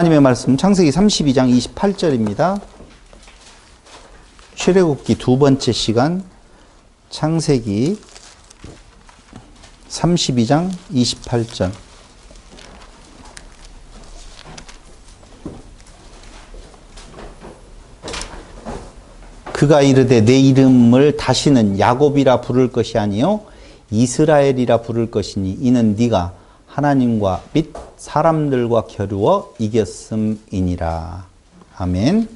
하나님의 말씀 창세기 32장 28절입니다. 출애굽기 두 번째 시간 창세기 32장 28절. 그가 이르되 내 이름을 다시는 야곱이라 부를 것이 아니요 이스라엘이라 부를 것이니 이는 네가 하나님과 및 사람들과 겨루어 이겼음이니라. 아멘.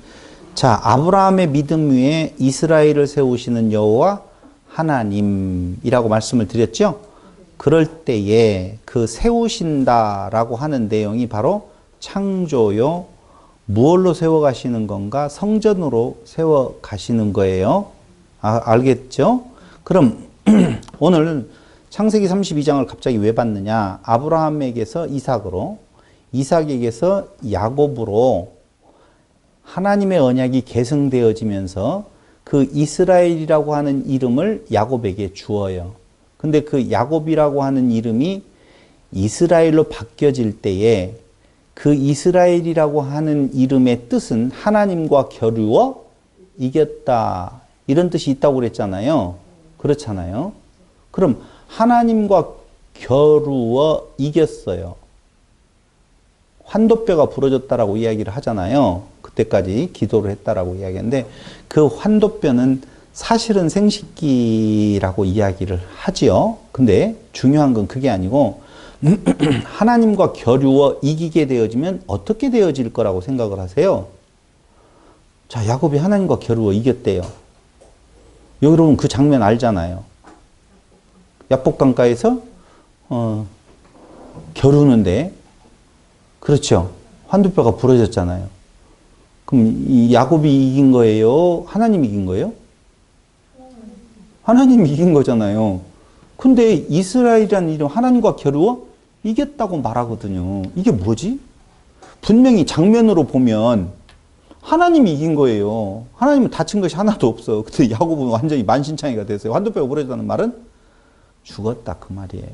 자, 아브라함의 믿음 위에 이스라엘을 세우시는 여호와 하나님이라고 말씀을 드렸죠. 그럴 때에 그 세우신다라고 하는 내용이 바로 창조요. 무엇로 세워가시는 건가? 성전으로 세워가시는 거예요. 알겠죠? 그럼 오늘 창세기 32장을 갑자기 왜 봤느냐? 아브라함에게서 이삭으로, 이삭에게서 야곱으로 하나님의 언약이 계승되어지면서 그 이스라엘이라고 하는 이름을 야곱에게 주어요. 근데 그 야곱이라고 하는 이름이 이스라엘로 바뀌어질 때에 그 이스라엘이라고 하는 이름의 뜻은 하나님과 겨루어 이겼다. 이런 뜻이 있다고 그랬잖아요. 그렇잖아요. 그럼 하나님과 겨루어 이겼어요. 환도뼈가 부러졌다라고 이야기를 하잖아요. 그때까지 기도를 했다라고 이야기하는데 그 환도뼈는 사실은 생식기라고 이야기를 하지요. 근데 중요한 건 그게 아니고 하나님과 겨루어 이기게 되어지면 어떻게 되어질 거라고 생각을 하세요? 자, 야곱이 하나님과 겨루어 이겼대요. 여러분 그 장면 알잖아요. 야복강가에서 겨루는데, 그렇죠. 환두뼈가 부러졌잖아요. 그럼 이 야곱이 이긴 거예요? 하나님이 이긴 거예요? 하나님이 이긴 거잖아요. 근데 이스라엘이라는 이름 하나님과 겨루어 이겼다고 말하거든요. 이게 뭐지? 분명히 장면으로 보면 하나님이 이긴 거예요. 하나님은 다친 것이 하나도 없어. 근데 야곱은 완전히 만신창이가 됐어요. 환두뼈가 부러졌다는 말은 죽었다 그 말이에요.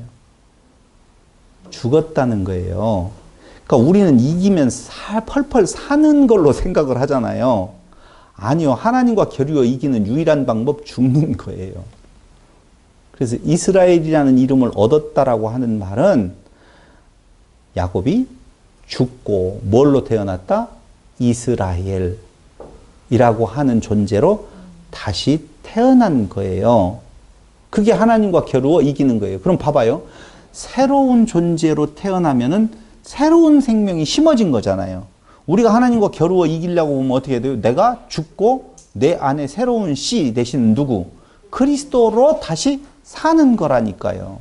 죽었다는 거예요. 그러니까 우리는 이기면 펄펄 사는 걸로 생각을 하잖아요. 아니요. 하나님과 겨루어 이기는 유일한 방법 죽는 거예요. 그래서 이스라엘이라는 이름을 얻었다라고 하는 말은 야곱이 죽고 뭘로 태어났다? 이스라엘이라고 하는 존재로 다시 태어난 거예요. 그게 하나님과 겨루어 이기는 거예요. 그럼 봐봐요. 새로운 존재로 태어나면은 새로운 생명이 심어진 거잖아요. 우리가 하나님과 겨루어 이기려고 보면 어떻게 돼요? 내가 죽고 내 안에 새로운 씨 대신 누구? 그리스도로 다시 사는 거라니까요.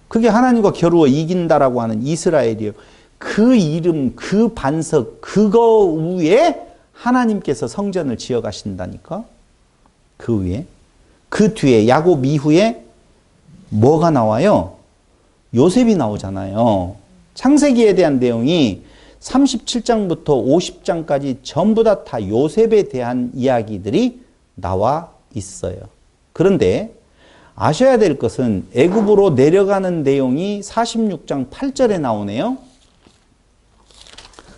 그게 하나님과 겨루어 이긴다라고 하는 이스라엘이에요. 그 이름, 그 반석, 그거 위에 하나님께서 성전을 지어 가신다니까? 그 위에. 그 뒤에 야곱 이후에 뭐가 나와요? 요셉이 나오잖아요. 창세기에 대한 내용이 37장부터 50장까지 전부 다 요셉에 대한 이야기들이 나와 있어요. 그런데 아셔야 될 것은 애굽으로 내려가는 내용이 46장 8절에 나오네요.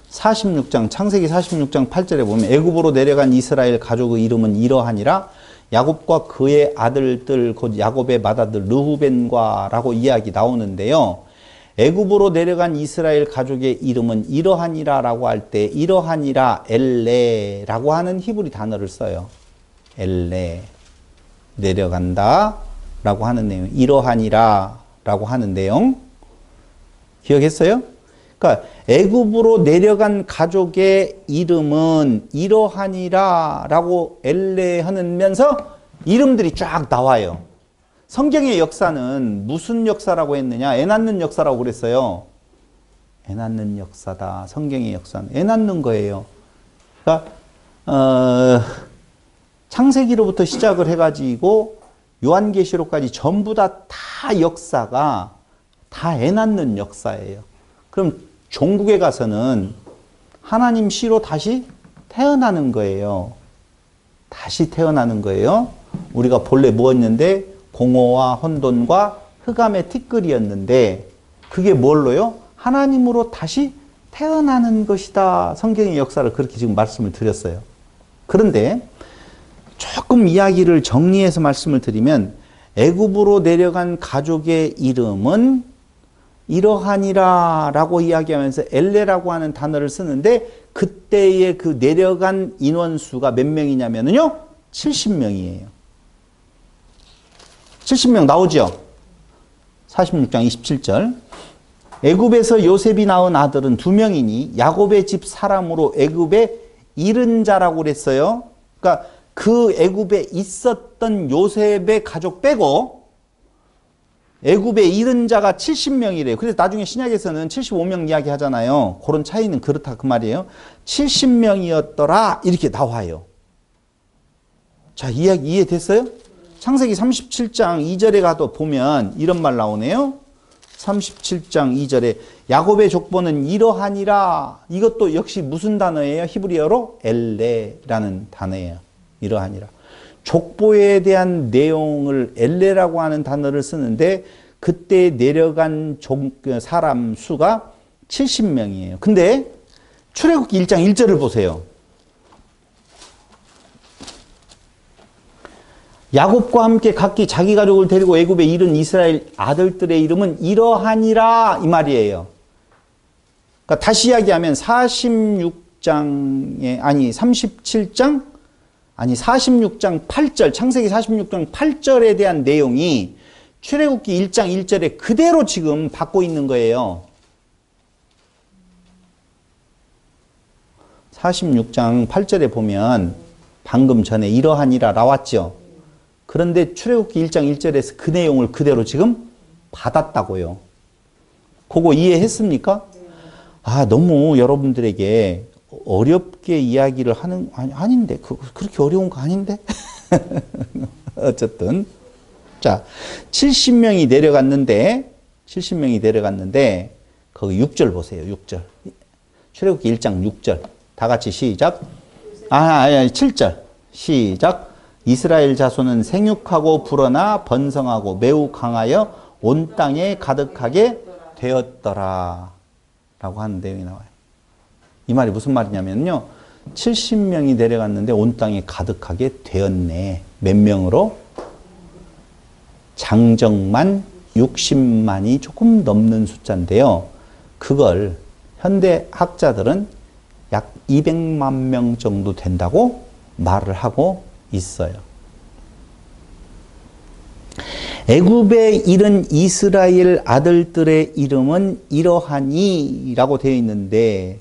46장 창세기 46장 8절에 보면 애굽으로 내려간 이스라엘 가족의 이름은 이러하니라 야곱과 그의 아들들 곧 야곱의 맏아들 르후벤과라고 이야기 나오는데요. 애굽으로 내려간 이스라엘 가족의 이름은 이러하니라라고 할 때 이러하니라 엘레라고 하는 히브리 단어를 써요. 엘레 내려간다라고 하는 내용. 이러하니라라고 하는 내용 기억했어요? 그러니까 애굽으로 내려간 가족의 이름은 이러하니라라고 엘레 하면서 이름들이 쫙 나와요. 성경의 역사는 무슨 역사라고 했느냐? 애 낳는 역사라고 그랬어요. 애 낳는 역사다. 성경의 역사는 애 낳는 거예요. 그러니까 창세기로부터 시작을 해가지고 요한계시록까지 전부 다 역사가 다 애 낳는 역사예요. 그럼 종국에 가서는 하나님 씨로 다시 태어나는 거예요. 다시 태어나는 거예요. 우리가 본래 뭐였는데 공허와 혼돈과 흑암의 티끌이었는데 그게 뭘로요? 하나님으로 다시 태어나는 것이다. 성경의 역사를 그렇게 지금 말씀을 드렸어요. 그런데 조금 이야기를 정리해서 말씀을 드리면 애굽으로 내려간 가족의 이름은 이러하니라 라고 이야기하면서 엘레라고 하는 단어를 쓰는데 그때의 그 내려간 인원수가 몇 명이냐면요 70명이에요. 70명 나오죠? 46장 27절. 애굽에서 요셉이 낳은 아들은 2명이니 야곱의 집 사람으로 애굽에 이른 자라고 그랬어요. 그러니까 그 애굽에 있었던 요셉의 가족 빼고 애굽에 이른 자가 70명이래요. 그래서 나중에 신약에서는 75명 이야기 하잖아요. 그런 차이는 그렇다 그 말이에요. 70명이었더라 이렇게 나와요. 자, 이야기 이해됐어요? 창세기 37장 2절에 가도 보면 이런 말 나오네요. 37장 2절에 야곱의 족보는 이러하니라. 이것도 역시 무슨 단어예요? 히브리어로 엘레라는 단어예요. 이러하니라. 족보에 대한 내용을 엘레라고 하는 단어를 쓰는데 그때 내려간 사람 수가 70명이에요. 근데 출애굽기 1장 1절을 보세요. 야곱과 함께 각기 자기 가족을 데리고 애굽에 이른 이스라엘 아들들의 이름은 이러하니라 이 말이에요. 그러니까 다시 이야기하면 46장 8절 창세기 46장 8절에 대한 내용이 출애굽기 1장 1절에 그대로 지금 받고 있는 거예요. 46장 8절에 보면 방금 전에 이러하니라 나왔죠. 그런데 출애굽기 1장 1절에서 그 내용을 그대로 지금 받았다고요. 그거 이해했습니까? 아, 너무 여러분들에게 어렵게 이야기를 하는, 아닌데. 그렇게 어려운 거 아닌데? 어쨌든. 자, 70명이 내려갔는데, 거기 6절 보세요, 6절. 출애굽기 1장 6절. 다 같이 시작. 7절. 시작. 이스라엘 자손은 생육하고 불어나 번성하고 매우 강하여 온 땅에 가득하게 되었더라. 라고 하는 내용이 나와요. 이 말이 무슨 말이냐면요. 70명이 내려갔는데 온 땅에 가득하게 되었네. 몇 명으로? 장정만 60만이 조금 넘는 숫자인데요. 그걸 현대 학자들은 약 200만 명 정도 된다고 말을 하고 있어요. 애굽에 이른 이스라엘 아들들의 이름은 이러하니 라고 되어 있는데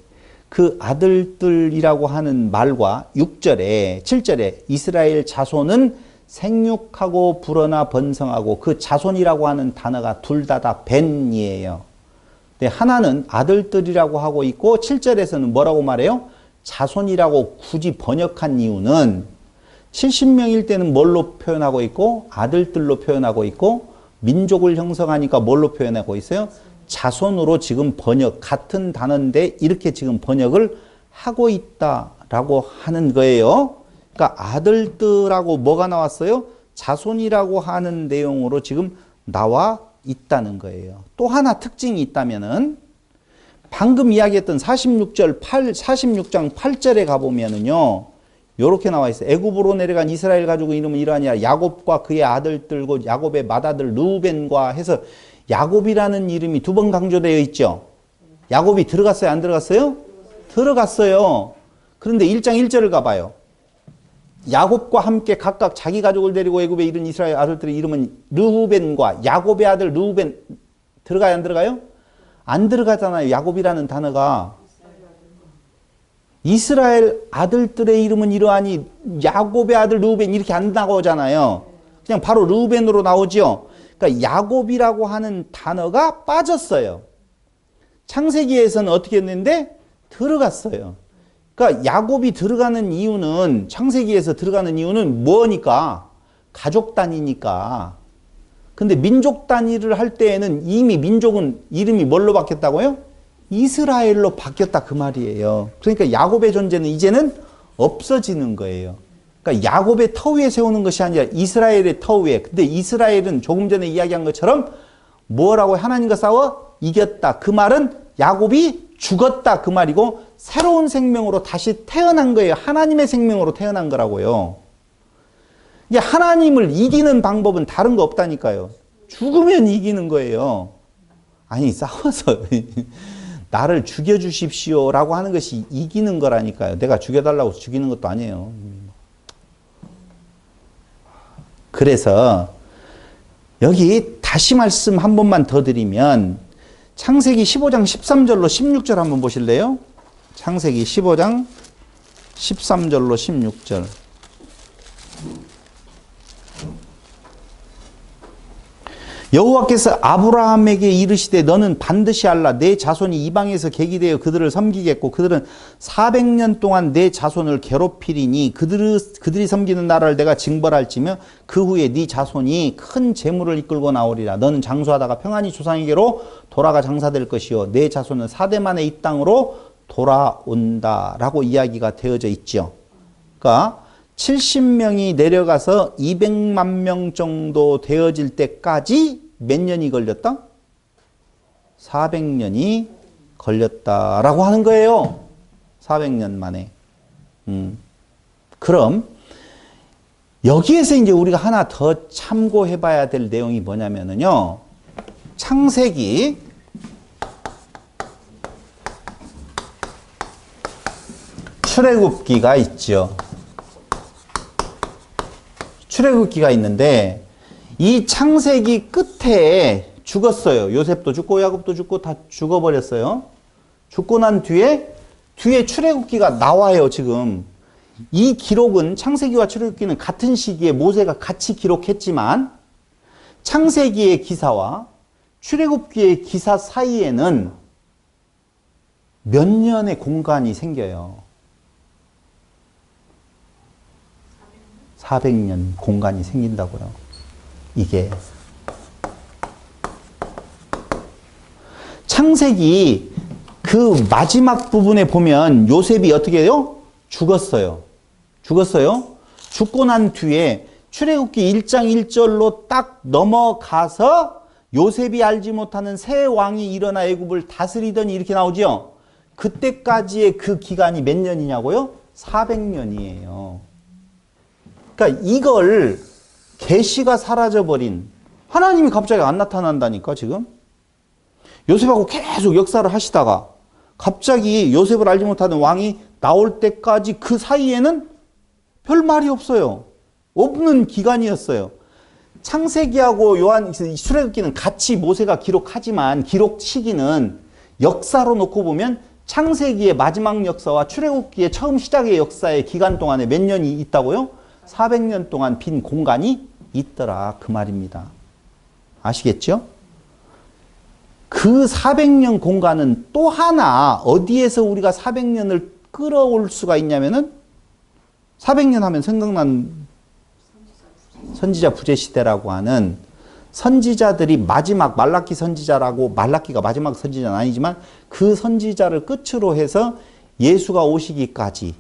그 아들들이라고 하는 말과 6절에 7절에 이스라엘 자손은 생육하고 불어나 번성하고 그 자손이라고 하는 단어가 둘 다 벤이에요. 근데 하나는 아들들이라고 하고 있고 7절에서는 뭐라고 말해요? 자손이라고 굳이 번역한 이유는 70명일 때는 뭘로 표현하고 있고 아들들로 표현하고 있고 민족을 형성하니까 뭘로 표현하고 있어요? 자손으로 지금 같은 단어인데 이렇게 지금 번역을 하고 있다라고 하는 거예요. 그러니까 아들들하고 뭐가 나왔어요? 자손이라고 하는 내용으로 지금 나와 있다는 거예요. 또 하나 특징이 있다면은 방금 이야기했던 46장 8절에 가보면은요. 요렇게 나와 있어요. 애굽으로 내려간 이스라엘 가족의 이름은 이러하니라. 야곱과 그의 아들들고 야곱의 맏아들 르우벤과 해서 야곱이라는 이름이 2번 강조되어 있죠. 야곱이 들어갔어요? 안 들어갔어요? 들어갔어요. 그런데 1장 1절을 가봐요. 야곱과 함께 각각 자기 가족을 데리고 애굽에 이른 이스라엘 아들들의 이름은 르우벤과 야곱의 아들 르우벤 들어가요? 안 들어가요? 안 들어가잖아요. 야곱이라는 단어가. 이스라엘 아들들의 이름은 이러하니 야곱의 아들 르우벤 이렇게 안 나오잖아요. 그냥 바로 르우벤으로 나오죠. 그러니까 야곱이라고 하는 단어가 빠졌어요. 창세기에서는 어떻게 했는데 들어갔어요. 그러니까 야곱이 들어가는 이유는 창세기에서 들어가는 이유는 뭐니까? 가족 단위니까. 근데 민족 단위를 할 때에는 이미 민족은 이름이 뭘로 바뀌었다고요? 이스라엘로 바뀌었다 그 말이에요. 그러니까 야곱의 존재는 이제는 없어지는 거예요. 그러니까 야곱의 터 위에 세우는 것이 아니라 이스라엘의 터 위에. 근데 이스라엘은 조금 전에 이야기한 것처럼 뭐라고 하나님과 싸워? 이겼다. 그 말은 야곱이 죽었다 그 말이고 새로운 생명으로 다시 태어난 거예요. 하나님의 생명으로 태어난 거라고요. 이게 하나님을 이기는 방법은 다른 거 없다니까요. 죽으면 이기는 거예요. 아니 싸워서 나를 죽여주십시오라고 하는 것이 이기는 거라니까요. 내가 죽여달라고 죽이는 것도 아니에요. 그래서 여기 다시 말씀 한 번만 더 드리면 창세기 15장 13절로 16절 한번 보실래요? 창세기 15장 13절로 16절. 여호와께서 아브라함에게 이르시되 너는 반드시 알라 내 자손이 이방에서 객이 되어 그들을 섬기겠고 그들은 400년 동안 내 자손을 괴롭히리니 그들이 섬기는 나라를 내가 징벌할지며 그 후에 네 자손이 큰 재물을 이끌고 나오리라. 너는 장수하다가 평안히 조상에게로 돌아가 장사될 것이요 내 자손은 4대 만에 이 땅으로 돌아온다라고 이야기가 되어져 있죠. 그러니까 70명이 내려가서 200만 명 정도 되어질 때까지 몇 년이 걸렸다? 400년이 걸렸다라고 하는 거예요. 400년 만에. 그럼 여기에서 이제 우리가 하나 더 참고해 봐야 될 내용이 뭐냐면요. 창세기 출애굽기가 있죠. 출애굽기가 있는데 이 창세기 끝에 죽었어요. 요셉도 죽고 야곱도 죽고 다 죽어버렸어요. 죽고 난 뒤에 출애굽기가 나와요. 지금 이 기록은 창세기와 출애굽기는 같은 시기에 모세가 같이 기록했지만 창세기의 기사와 출애굽기의 기사 사이에는 몇 년의 공간이 생겨요. 400년 공간이 생긴다고요. 이게 창세기 그 마지막 부분에 보면 요셉이 어떻게 해요? 죽었어요. 죽고 난 뒤에 출애굽기 1장 1절로 딱 넘어가서 요셉이 알지 못하는 새 왕이 일어나 애굽을 다스리더니 이렇게 나오죠. 그때까지의 그 기간이 몇 년이냐고요? 400년이에요. 그러니까 이걸 계시가 사라져버린 하나님이 갑자기 안 나타난다니까 지금. 요셉하고 계속 역사를 하시다가 갑자기 요셉을 알지 못하는 왕이 나올 때까지 그 사이에는 별 말이 없어요. 없는 기간이었어요. 창세기하고 출애굽기는 같이 모세가 기록하지만 기록 시기는 역사로 놓고 보면 창세기의 마지막 역사와 출애굽기의 처음 시작의 역사의 기간 동안에 몇 년이 있다고요? 400년 동안 빈 공간이 있더라 그 말입니다. 아시겠죠? 그 400년 공간은 또 하나 어디에서 우리가 400년을 끌어올 수가 있냐면은 400년 하면 생각난 선지자 부재 시대라고 하는 선지자들이 마지막 말라키 선지자라고, 말라키가 마지막 선지자는 아니지만 그 선지자를 끝으로 해서 예수가 오시기까지,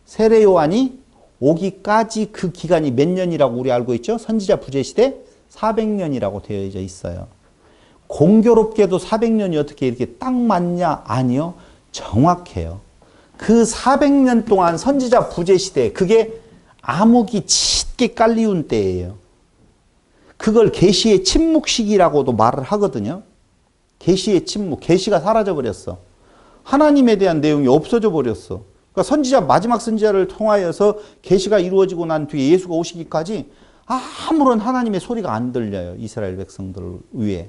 세례 요한이 오기까지 그 기간이 몇 년이라고 우리 알고 있죠? 선지자 부재 시대 400년이라고 되어져 있어요. 공교롭게도 400년이 어떻게 이렇게 딱 맞냐? 아니요. 정확해요. 그 400년 동안 선지자 부재 시대, 그게 암흑이 짙게 깔리운 때예요. 그걸 계시의 침묵 시기라고도 말을 하거든요. 계시의 침묵, 계시가 사라져 버렸어. 하나님에 대한 내용이 없어져 버렸어. 그러니까 선지자, 마지막 선지자를 통하여서 계시가 이루어지고 난 뒤에 예수가 오시기까지 아무런 하나님의 소리가 안 들려요. 이스라엘 백성들 위에.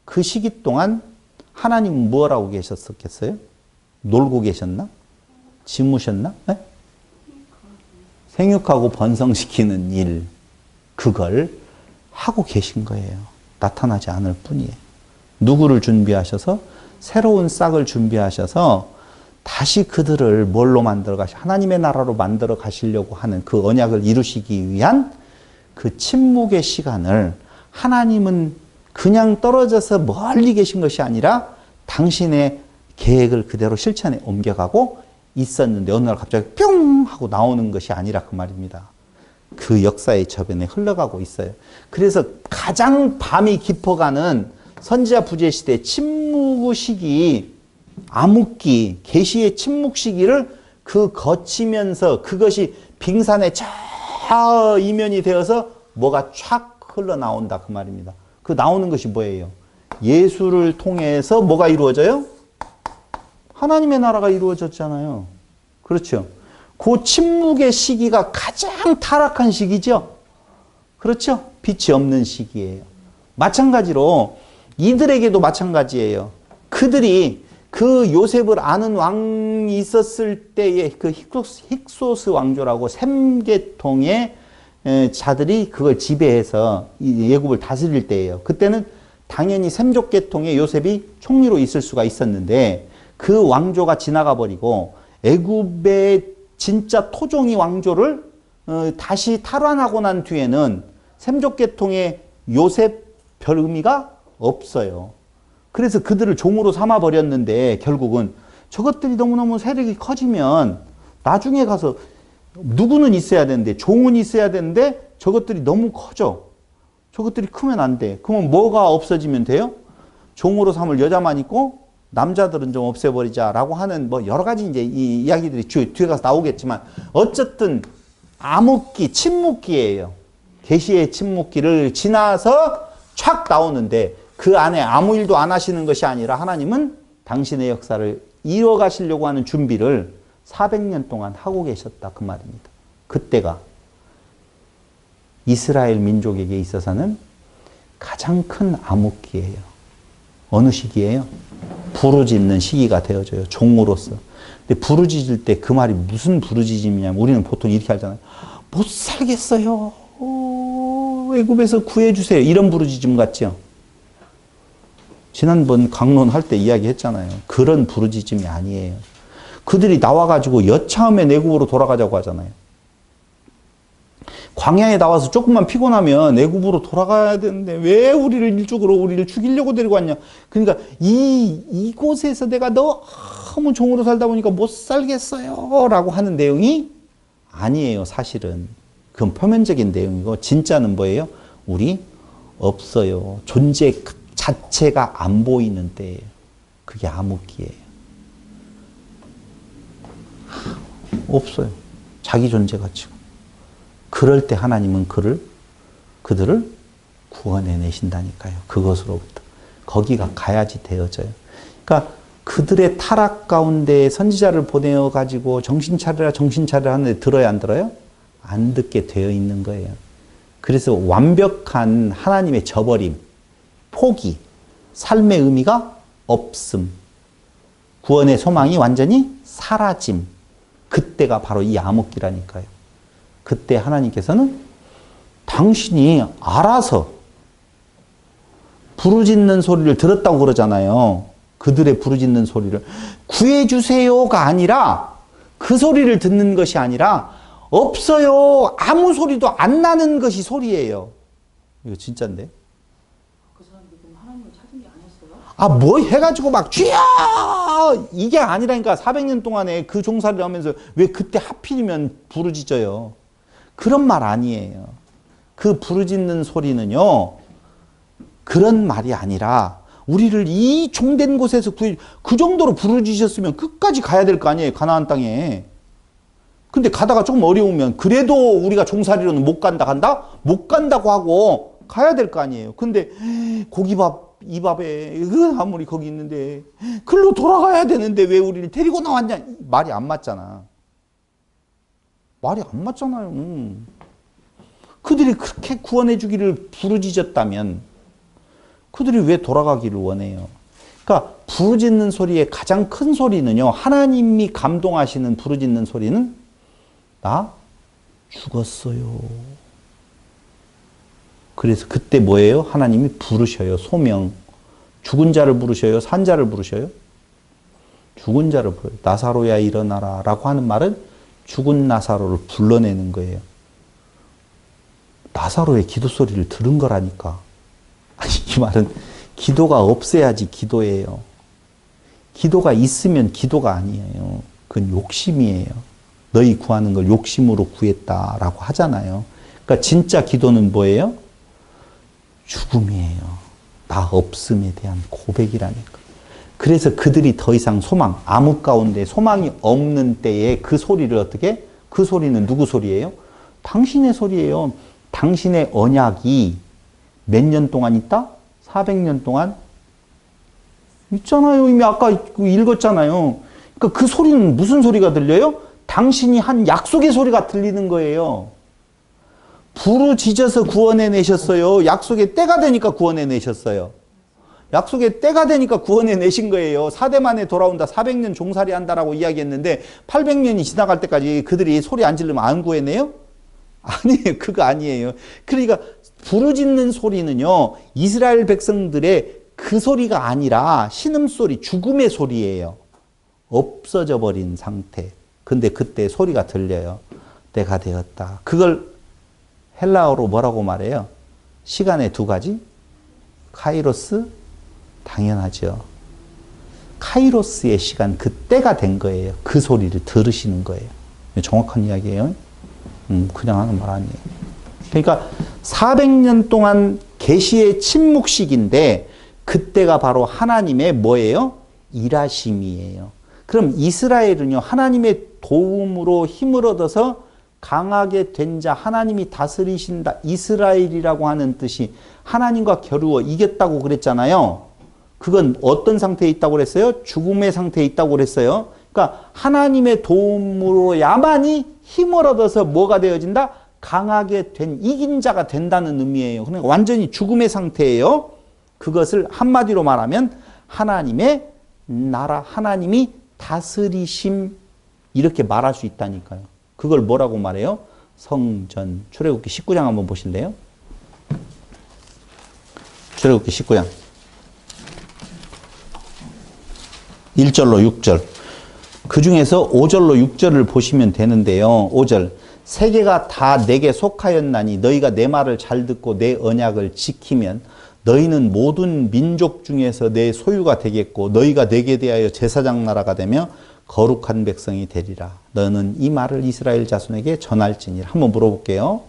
그 시기 동안 하나님은 뭘 하고 계셨었겠어요? 놀고 계셨나? 지무셨나? 네? 생육하고 번성시키는 일, 그걸 하고 계신 거예요. 나타나지 않을 뿐이에요. 누구를 준비하셔서? 새로운 싹을 준비하셔서 다시 그들을 뭘로 만들어 하나님의 나라로 만들어 가시려고 하는 그 언약을 이루시기 위한 그 침묵의 시간을 하나님은 그냥 떨어져서 멀리 계신 것이 아니라 당신의 계획을 그대로 실천에 옮겨가고 있었는데 어느 날 갑자기 뿅 하고 나오는 것이 아니라 그 말입니다. 그 역사의 저변에 흘러가고 있어요. 그래서 가장 밤이 깊어가는 선지자 부재 시대 침묵의 시기, 암흑기, 계시의 침묵 시기를 그 거치면서 그것이 빙산의 저 이면이 되어서 뭐가 촥 흘러나온다 그 말입니다. 그 나오는 것이 뭐예요? 예수를 통해서 뭐가 이루어져요? 하나님의 나라가 이루어졌잖아요. 그렇죠? 그 침묵의 시기가 가장 타락한 시기죠? 그렇죠? 빛이 없는 시기예요. 마찬가지로 이들에게도 마찬가지예요. 그들이 그 요셉을 아는 왕이 있었을 때의 그 힉소스 왕조라고 셈계통의 자들이 그걸 지배해서 애굽을 다스릴 때예요. 그때는 당연히 셈족계통의 요셉이 총리로 있을 수가 있었는데 그 왕조가 지나가 버리고 애굽의 진짜 토종이 왕조를 다시 탈환하고 난 뒤에는 셈족계통의 요셉 별 의미가 없어요. 그래서 그들을 종으로 삼아 버렸는데 결국은 저것들이 너무너무 세력이 커지면 나중에 가서 누구는 있어야 되는데 종은 있어야 되는데 저것들이 너무 커져. 저것들이 크면 안 돼. 그러면 뭐가 없어지면 돼요? 종으로 삼을 여자만 있고 남자들은 좀 없애버리자라고 하는 뭐 여러 가지 이제 이 이야기들이 뒤에 가서 나오겠지만 어쨌든 암흑기, 침묵기예요. 계시의 침묵기를 지나서 촥 나오는데 그 안에 아무 일도 안 하시는 것이 아니라 하나님은 당신의 역사를 이어가시려고 하는 준비를 400년 동안 하고 계셨다 그 말입니다. 그때가 이스라엘 민족에게 있어서는 가장 큰 암흑기예요. 어느 시기예요? 부르짖는 시기가 되어져요. 종으로서. 근데 부르짖을 때 그 말이 무슨 부르짖음이냐면 우리는 보통 이렇게 하잖아요. 못 살겠어요. 애굽에서 구해주세요. 이런 부르짖음 같죠? 지난번 강론할 때 이야기했잖아요. 그런 부르짖음이 아니에요. 그들이 나와가지고 여차하면 애굽으로 돌아가자고 하잖아요. 광야에 나와서 조금만 피곤하면 애굽으로 돌아가야 되는데 왜 우리를 죽이려고 데리고 왔냐. 그러니까 이곳에서 내가 너무 종으로 살다 보니까 못 살겠어요 라고 하는 내용이 아니에요. 사실은 그건 표면적인 내용이고 진짜는 뭐예요? 우리 없어요. 존재 자체가 안 보이는 때예요. 그게 암흑기예요. 없어요. 자기 존재 가치가. 그럴 때 하나님은 그들을 구원해내신다니까요. 그것으로부터. 거기가 가야지 되어져요. 그러니까 그들의 타락 가운데 선지자를 보내어가지고 정신 차리라 하는데 들어야 안 들어요? 안 듣게 되어 있는 거예요. 그래서 완벽한 하나님의 저버림, 포기, 삶의 의미가 없음, 구원의 소망이 완전히 사라짐. 그때가 바로 이 암흑기라니까요. 그때 하나님께서는 당신이 알아서 부르짖는 소리를 들었다고 그러잖아요. 그들의 부르짖는 소리를 구해주세요가 아니라 그 소리를 듣는 것이 아니라 없어요. 아무 소리도 안 나는 것이 소리예요. 이거 진짜인데? 그 사람들이 그럼 하나님을 찾은 게 아니었어요? 아, 뭐 해가지고 막 쥐야! 이게 아니라니까. 400년 동안에 그 종살이를 하면서 왜 그때 하필이면 부르짖어요. 그런 말 아니에요. 그 부르짖는 소리는요. 그런 말이 아니라 우리를 이 종된 곳에서 그 정도로 부르짖으셨으면 끝까지 가야 될 거 아니에요. 가나안 땅에. 근데 가다가 조금 어려우면 그래도 우리가 종살이로는 못 간다? 못 간다고 하고 가야 될 거 아니에요. 근데 고기밥 이 밥에 아무리 거기 있는데 글로 돌아가야 되는데 왜 우리를 데리고 나왔냐. 말이 안 맞잖아. 말이 안 맞잖아요. 그들이 그렇게 구원해 주기를 부르짖었다면 그들이 왜 돌아가기를 원해요? 그러니까 부르짖는 소리의 가장 큰 소리는요. 하나님이 감동하시는 부르짖는 소리는 나 죽었어요. 그래서 그때 뭐예요? 하나님이 부르셔요. 소명. 죽은 자를 부르셔요? 산 자를 부르셔요? 죽은 자를 부르요. 나사로야 일어나라 라고 하는 말은 죽은 나사로를 불러내는 거예요. 나사로의 기도 소리를 들은 거라니까. 아니, 이 말은 기도가 없어야지 기도예요. 기도가 있으면 기도가 아니에요. 그건 욕심이에요. 너희 구하는 걸 욕심으로 구했다라고 하잖아요. 그러니까 진짜 기도는 뭐예요? 죽음이에요. 나 없음에 대한 고백이라니까. 그래서 그들이 더 이상 암흑 가운데 소망이 없는 때에 그 소리를 어떻게? 그 소리는 누구 소리예요? 당신의 소리예요. 당신의 언약이 몇 년 동안 있다? 400년 동안 있잖아요. 이미 아까 읽었잖아요. 그러니까 그 소리는 무슨 소리가 들려요? 당신이 한 약속의 소리가 들리는 거예요. 부르짖어서 구원해내셨어요. 약속의 때가 되니까 구원해내셨어요. 약속의 때가 되니까 구원해내신 거예요. 4대 만에 돌아온다. 400년 종살이 한다라고 이야기했는데 800년이 지나갈 때까지 그들이 소리 안 지르면 안 구해내요? 아니에요. 그거 아니에요. 그러니까 부르짖는 소리는요. 이스라엘 백성들의 그 소리가 아니라 신음소리, 죽음의 소리예요. 없어져 버린 상태. 근데 그때 소리가 들려요. 때가 되었다. 그걸 헬라어로 뭐라고 말해요? 시간의 두 가지? 카이로스? 당연하죠. 카이로스의 시간, 그 때가 된 거예요. 그 소리를 들으시는 거예요. 정확한 이야기예요. 그냥 하는 말 아니에요. 그러니까 400년 동안 계시의 침묵식인데 그때가 바로 하나님의 뭐예요? 일하심이에요. 그럼 이스라엘은요, 하나님의 도움으로 힘을 얻어서 강하게 된 자, 하나님이 다스리신다, 이스라엘이라고 하는 뜻이 하나님과 겨루어 이겼다고 그랬잖아요. 그건 어떤 상태에 있다고 그랬어요? 죽음의 상태에 있다고 그랬어요. 그러니까 하나님의 도움으로야만이 힘을 얻어서 뭐가 되어진다? 강하게 된, 이긴 자가 된다는 의미예요. 그러니까 완전히 죽음의 상태예요. 그것을 한마디로 말하면 하나님의 나라, 하나님이 다스리심, 이렇게 말할 수 있다니까요. 그걸 뭐라고 말해요? 성전. 출애굽기 19장 한번 보실래요? 출애굽기 19장 1절로 6절. 그 중에서 5절로 6절을 보시면 되는데요. 5절. 세계가 다 내게 속하였나니 너희가 내 말을 잘 듣고 내 언약을 지키면 너희는 모든 민족 중에서 내 소유가 되겠고 너희가 내게 대하여 제사장 나라가 되며 거룩한 백성이 되리라. 너는 이 말을 이스라엘 자손에게 전할지니라. 한번 물어볼게요.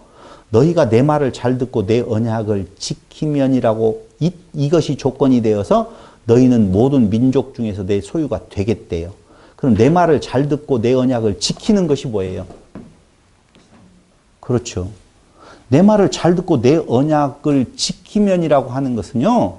너희가 내 말을 잘 듣고 내 언약을 지키면이라고 이것이 조건이 되어서 너희는 모든 민족 중에서 내 소유가 되겠대요. 그럼 내 말을 잘 듣고 내 언약을 지키는 것이 뭐예요? 그렇죠. 내 말을 잘 듣고 내 언약을 지키면이라고 하는 것은요,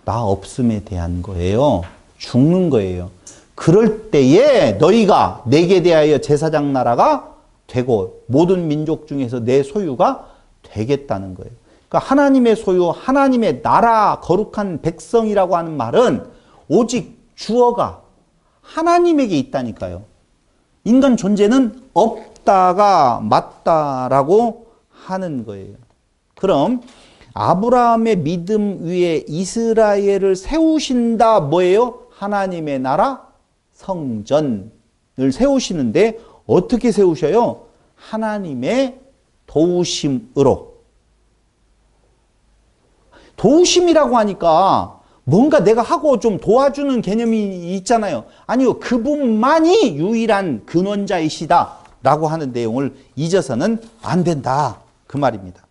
나 없음에 대한 거예요. 죽는 거예요. 그럴 때에 너희가 내게 대하여 제사장 나라가 되고 모든 민족 중에서 내 소유가 되겠다는 거예요. 그러니까 하나님의 소유, 하나님의 나라, 거룩한 백성이라고 하는 말은 오직 주어가 하나님에게 있다니까요. 인간 존재는 없다가 맞다라고 하는 거예요. 그럼 아브라함의 믿음 위에 이스라엘을 세우신다 뭐예요? 하나님의 나라 성전을 세우시는데 어떻게 세우셔요? 하나님의 도우심으로. 도우심이라고 하니까 뭔가 내가 하고 좀 도와주는 개념이 있잖아요. 아니요, 그분만이 유일한 근원자이시다 라고 하는 내용을 잊어서는 안 된다, 그 말입니다.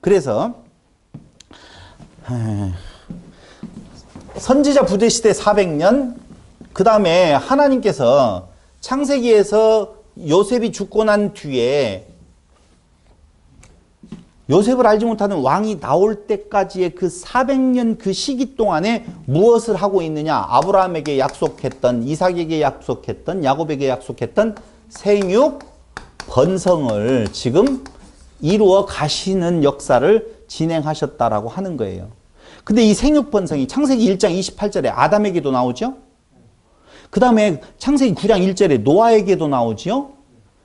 그래서 선지자 부대시대 400년, 그 다음에 하나님께서 창세기에서 요셉이 죽고 난 뒤에 요셉을 알지 못하는 왕이 나올 때까지의 그 400년 그 시기 동안에 무엇을 하고 있느냐? 아브라함에게 약속했던, 이삭에게 약속했던, 야곱에게 약속했던 생육 번성을 지금 이루어 가시는 역사를 진행하셨다라고 하는 거예요. 근데 이 생육 번성이 창세기 1장 28절에 아담에게도 나오죠? 그 다음에 창세기 9장 1절에 노아에게도 나오죠?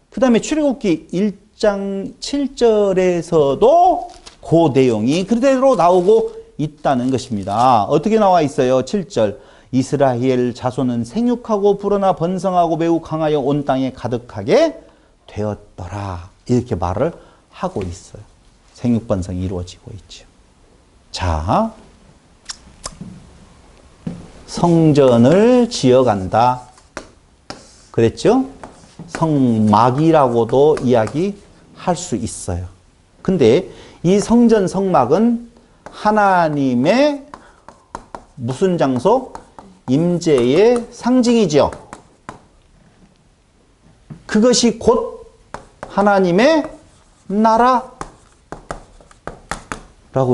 그 다음에 출애굽기 1장 7절에서도 그 내용이 그대로 나오고 있다는 것입니다. 어떻게 나와 있어요? 7절. 이스라엘 자손은 생육하고 불어나 번성하고 매우 강하여 온 땅에 가득하게 되었더라. 이렇게 말을 하고 있어요. 생육 번성이 이루어지고 있죠. 자, 성전을 지어간다 그랬죠? 성막이라고도 이야기할 수 있어요. 근데 이 성전 성막은 하나님의 무슨 장소? 임재의 상징이지요. 그것이 곧 하나님의 나라라고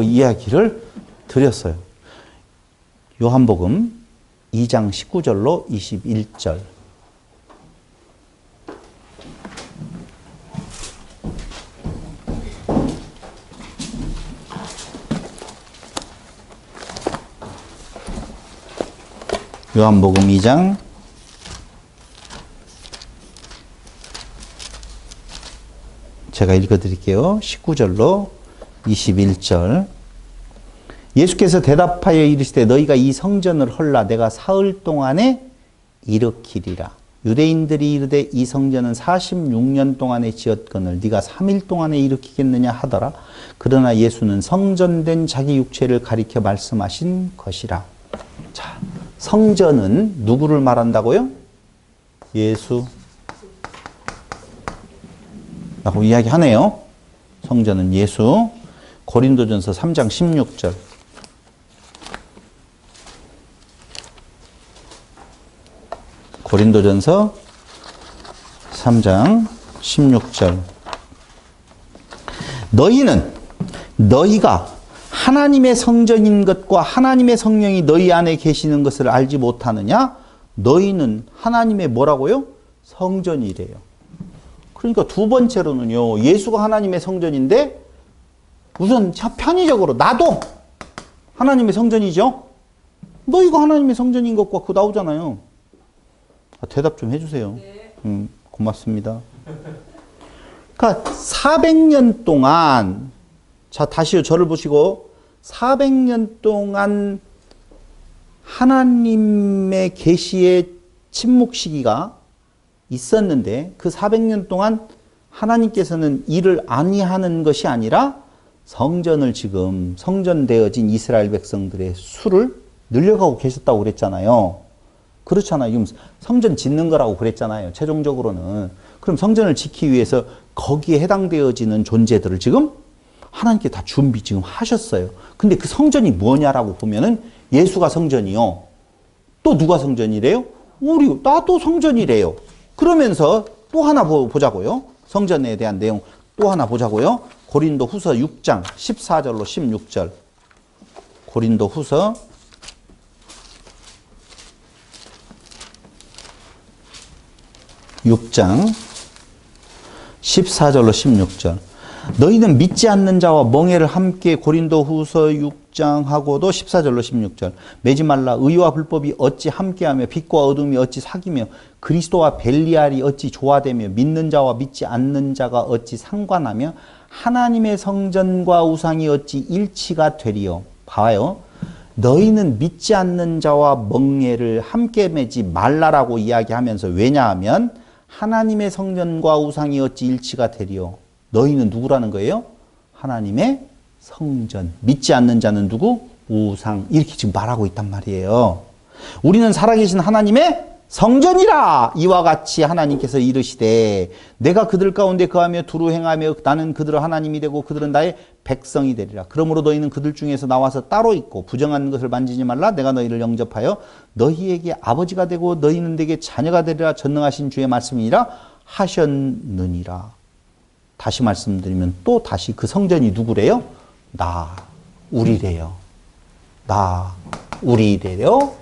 이야기를 드렸어요. 요한복음 2장 19절로 21절. 요한복음 2장 19절로 21절. 예수께서 대답하여 이르시되 너희가 이 성전을 헐라 내가 사흘 동안에 일으키리라. 유대인들이 이르되 이 성전은 46년 동안에 지었거늘 네가 3일 동안에 일으키겠느냐 하더라. 그러나 예수는 성전된 자기 육체를 가리켜 말씀하신 것이라. 자, 성전은 누구를 말한다고요? 예수 라고 이야기하네요. 성전은 예수. 고린도전서 3장 16절. 고린도전서 3장 16절. 너희가 하나님의 성전인 것과 하나님의 성령이 너희 안에 계시는 것을 알지 못하느냐? 너희는 하나님의 뭐라고요? 성전이래요. 그러니까 두 번째로는요, 예수가 하나님의 성전인데 우선 편의적으로 나도 하나님의 성전이죠. 너희가 하나님의 성전인 것과 그거 나오잖아요. 대답 좀 해주세요. 네. 고맙습니다. 그러니까 400년 동안, 자 다시요 저를 보시고, 400년 동안 하나님의 계시의 침묵 시기가 있었는데 그 400년 동안 하나님께서는 일을 아니하는 것이 아니라 성전을 지금 성전되어진 이스라엘 백성들의 수를 늘려가고 계셨다고 그랬잖아요. 그렇잖아요. 지금 성전 짓는 거라고 그랬잖아요. 최종적으로는. 그럼 성전을 짓기 위해서 거기에 해당되어지는 존재들을 지금 하나님께 다 준비 지금 하셨어요. 근데 그 성전이 뭐냐라고 보면은 예수가 성전이요. 또 누가 성전이래요? 나도 성전이래요. 그러면서 또 하나 보자고요. 성전에 대한 내용 또 하나 보자고요. 고린도 후서 6장 14절로 16절. 고린도 후서 6장 14절로 16절. 너희는 믿지 않는 자와 멍에를 함께, 고린도 후서 6장하고도 14절로 16절. 매지 말라. 의와 불법이 어찌 함께하며 빛과 어둠이 어찌 사귀며 그리스도와 벨리알이 어찌 조화되며 믿는 자와 믿지 않는 자가 어찌 상관하며 하나님의 성전과 우상이 어찌 일치가 되리요. 봐요. 너희는 믿지 않는 자와 멍에를 함께 매지 말라라고 이야기하면서, 왜냐하면 하나님의 성전과 우상이 어찌 일치가 되리요. 너희는 누구라는 거예요? 하나님의 성전. 믿지 않는 자는 누구? 우상. 이렇게 지금 말하고 있단 말이에요. 우리는 살아계신 하나님의 성전이라. 이와 같이 하나님께서 이르시되 내가 그들 가운데 거하며 두루 행하며 나는 그들의 하나님이 되고 그들은 나의 백성이 되리라. 그러므로 너희는 그들 중에서 나와서 따로 있고 부정한 것을 만지지 말라. 내가 너희를 영접하여 너희에게 아버지가 되고 너희는 내게 자녀가 되리라. 전능하신 주의 말씀이니라 하셨느니라. 다시 말씀드리면 또 다시 그 성전이 누구래요? 우리래요. 우리래요.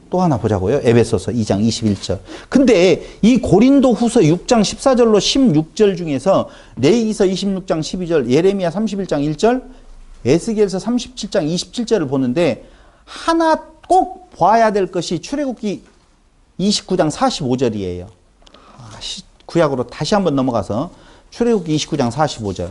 또 하나 보자고요. 에베소서 2장 21절. 근데 이 고린도 후서 6장 14절로 16절 중에서 레위기서 26장 12절, 예레미야 31장 1절, 에스겔서 37장 27절을 보는데 하나 꼭 봐야 될 것이 출애굽기 29장 45절이에요. 구약으로 다시 한번 넘어가서 출애굽기 29장 45절.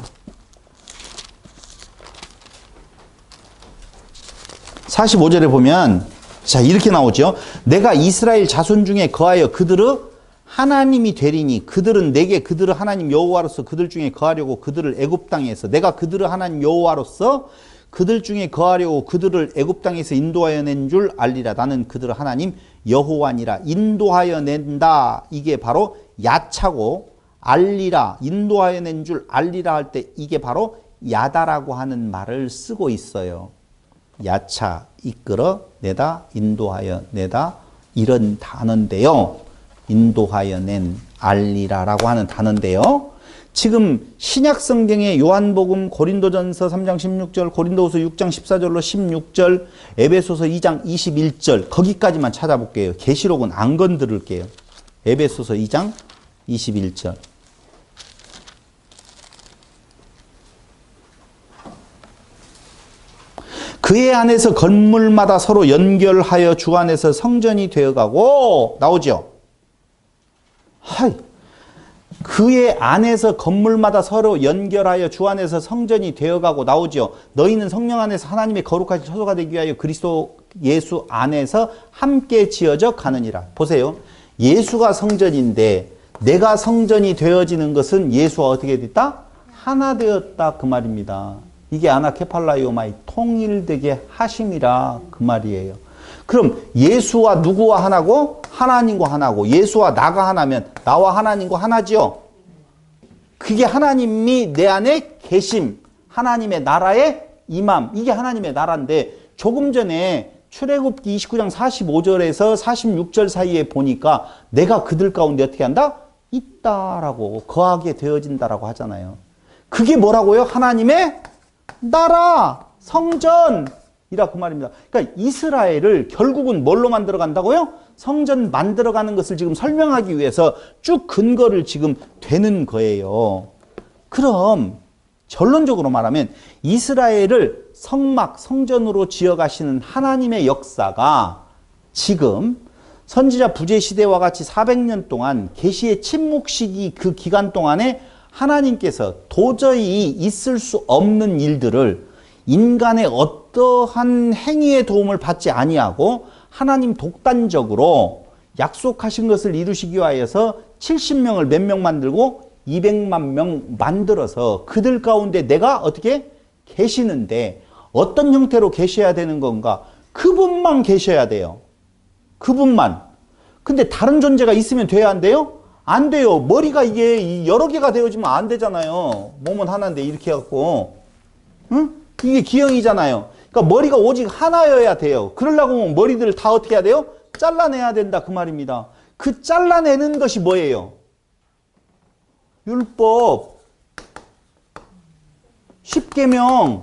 45절에 보면 자 이렇게 나오죠. 내가 이스라엘 자손 중에 거하여 그들의 하나님이 되리니 그들은 내게 그들의 하나님 여호와로서 그들 중에 거하려고 그들을 애굽 땅에서, 내가 그들의 하나님 여호와로서 그들 중에 거하려고 그들을 애굽 땅에서 인도하여 낸 줄 알리라. 나는 그들의 하나님 여호와니라. 인도하여 낸다. 이게 바로 야차고, 알리라, 인도하여 낸 줄 알리라 할 때 이게 바로 야다라고 하는 말을 쓰고 있어요. 야차, 이끌어, 내다, 인도하여, 내다 이런 단어인데요. 인도하여 낸, 알리라라고 하는 단어인데요. 지금 신약 성경의 요한복음, 고린도전서 3장 16절, 고린도후서 6장 14절로 16절, 에베소서 2장 21절 거기까지만 찾아볼게요. 계시록은 안 건드릴게요. 에베소서 2장 21절. 그의 안에서 건물마다 서로 연결하여 주 안에서 성전이 되어가고 나오죠. 하이. 그의 안에서 건물마다 서로 연결하여 주 안에서 성전이 되어가고 나오죠. 너희는 성령 안에서 하나님의 거룩하신 처소가 되기 위하여 그리스도 예수 안에서 함께 지어져 가느니라. 보세요. 예수가 성전인데 내가 성전이 되어지는 것은 예수와 어떻게 됐다? 하나 되었다 그 말입니다. 이게 아나케팔라이오마이 통일되게 하심이라 그 말이에요. 그럼 예수와 누구와 하나고? 하나님과 하나고. 예수와 나가 하나면 나와 하나님과 하나지요. 그게 하나님이 내 안에 계심, 하나님의 나라의 임함, 이게 하나님의 나라인데 조금 전에 출애굽기 29장 45절에서 46절 사이에 보니까 내가 그들 가운데 어떻게 한다? 있다라고, 거하게 되어진다라고 하잖아요. 그게 뭐라고요? 하나님의 나라, 성전이라 그 말입니다. 그러니까 이스라엘을 결국은 뭘로 만들어 간다고요? 성전 만들어 가는 것을 지금 설명하기 위해서 쭉 근거를 지금 되는 거예요. 그럼 결론적으로 말하면 이스라엘을 성막, 성전으로 지어가시는 하나님의 역사가 지금 선지자 부재 시대와 같이 400년 동안 계시의 침묵 시기 그 기간 동안에 하나님께서 도저히 있을 수 없는 일들을 인간의 어떠한 행위의 도움을 받지 아니하고 하나님 독단적으로 약속하신 것을 이루시기 위하여서 70명을 몇 명 만들고 200만 명 만들어서 그들 가운데 내가 어떻게 계시는데 어떤 형태로 계셔야 되는 건가? 그분만 계셔야 돼요. 그분만. 근데 다른 존재가 있으면 돼야 안 돼요? 안 돼요. 머리가 이게 여러 개가 되어지면 안 되잖아요. 몸은 하나인데 이렇게 해갖고. 응? 이게 기형이잖아요. 그러니까 머리가 오직 하나여야 돼요. 그러려고 하면 머리들을 다 어떻게 해야 돼요? 잘라내야 된다 그 말입니다. 그 잘라내는 것이 뭐예요? 율법. 10계명.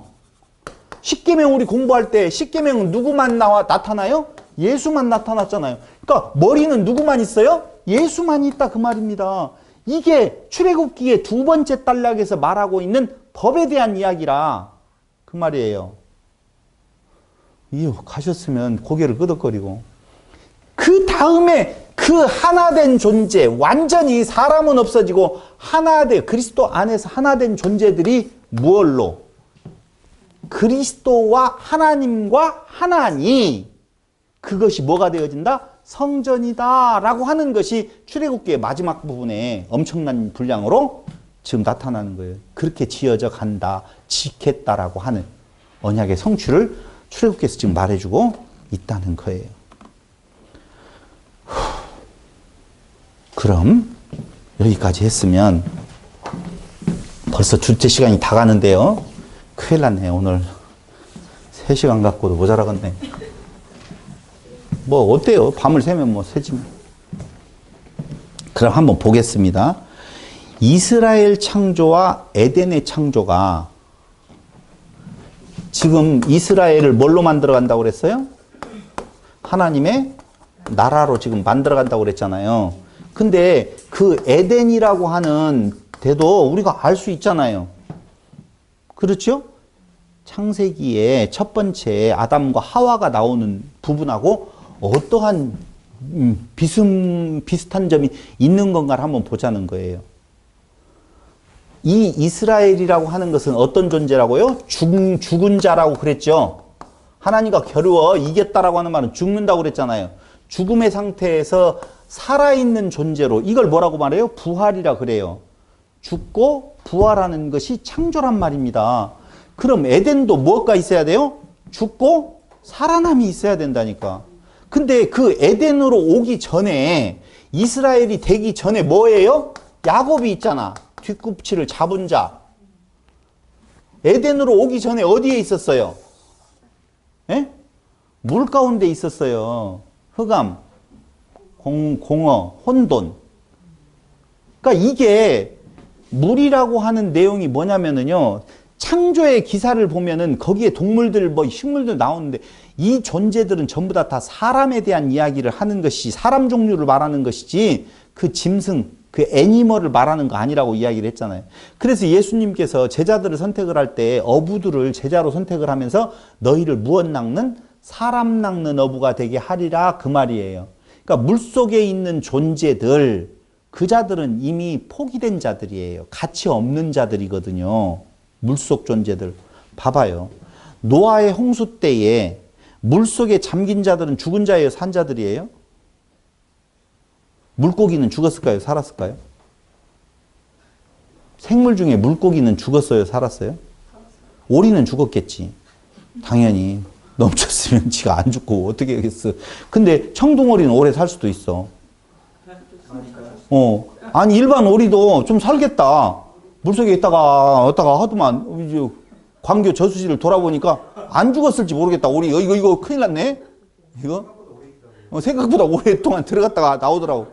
10계명 우리 공부할 때 10계명은 누구만 나타나요? 예수만 나타났잖아요. 그러니까 머리는 누구만 있어요? 예수만 있다 그 말입니다. 이게 출애굽기의 두 번째 단락에서 말하고 있는 법에 대한 이야기라 그 말이에요. 이유 가셨으면 고개를 끄덕거리고 그 다음에 그 하나된 존재, 완전히 사람은 없어지고 하나된 그리스도 안에서 하나된 존재들이 무얼로? 그리스도와 하나님과 하나니 그것이 뭐가 되어진다? 성전이다 라고 하는 것이 출애굽기의 마지막 부분에 엄청난 분량으로 지금 나타나는 거예요. 그렇게 지어져 간다, 지켰다라고 하는 언약의 성취를 출애굽기에서 지금 말해주고 있다는 거예요. 그럼 여기까지 했으면 벌써 주체 시간이 다 가는데요. 큰일 났네. 오늘 3시간 갖고도 모자라겠네. 뭐 어때요? 밤을 새면 뭐 새지만. 그럼 한번 보겠습니다. 이스라엘 창조와 에덴의 창조가 지금 이스라엘을 뭘로 만들어 간다고 그랬어요? 하나님의 나라로 지금 만들어 간다고 그랬잖아요. 근데 그 에덴이라고 하는 데도 우리가 알 수 있잖아요. 그렇죠? 창세기에 첫 번째 아담과 하와가 나오는 부분하고 어떠한 비슷한 점이 있는 건가를 한번 보자는 거예요. 이 이스라엘이라고 하는 것은 어떤 존재라고요? 죽은 자라고 그랬죠. 하나님과 겨루어 이겼다라고 하는 말은 죽는다고 그랬잖아요. 죽음의 상태에서 살아있는 존재로 이걸 뭐라고 말해요? 부활이라 그래요. 죽고 부활하는 것이 창조란 말입니다. 그럼 에덴도 무엇가 있어야 돼요? 죽고 살아남이 있어야 된다니까. 근데 그 에덴으로 오기 전에 이스라엘이 되기 전에 뭐예요? 야곱이 있잖아. 뒷꿈치를 잡은 자. 에덴으로 오기 전에 어디에 있었어요? 예? 물 가운데 있었어요. 흑암, 공어, 혼돈. 그러니까 이게 물이라고 하는 내용이 뭐냐면은요. 창조의 기사를 보면은 거기에 동물들, 뭐 식물들 나오는데 이 존재들은 전부 다 사람에 대한 이야기를 하는 것이 사람 종류를 말하는 것이지 그 짐승, 그 애니멀을 말하는 거 아니라고 이야기를 했잖아요. 그래서 예수님께서 제자들을 선택을 할 때 어부들을 제자로 선택을 하면서 너희를 무엇 낚는? 사람 낚는 어부가 되게 하리라 그 말이에요. 그러니까 물속에 있는 존재들, 그 자들은 이미 포기된 자들이에요. 가치 없는 자들이거든요. 물속 존재들. 봐봐요. 노아의 홍수 때에 물속에 잠긴 자들은 죽은 자예요? 산 자들이에요? 물고기는 죽었을까요? 살았을까요? 생물 중에 물고기는 죽었어요? 살았어요? 오리는 죽었겠지. 당연히. 넘쳤으면 지가 안 죽고 어떻게 하겠어. 근데 청둥오리는 오래 살 수도 있어. 아니 일반 오리도 좀 살겠다. 물속에 있다가 하더만 이제 광교 저수지를 돌아보니까 안 죽었을지 모르겠다. 오리 이거 큰일 났네. 이거 생각보다 오랫동안 들어갔다가 나오더라고.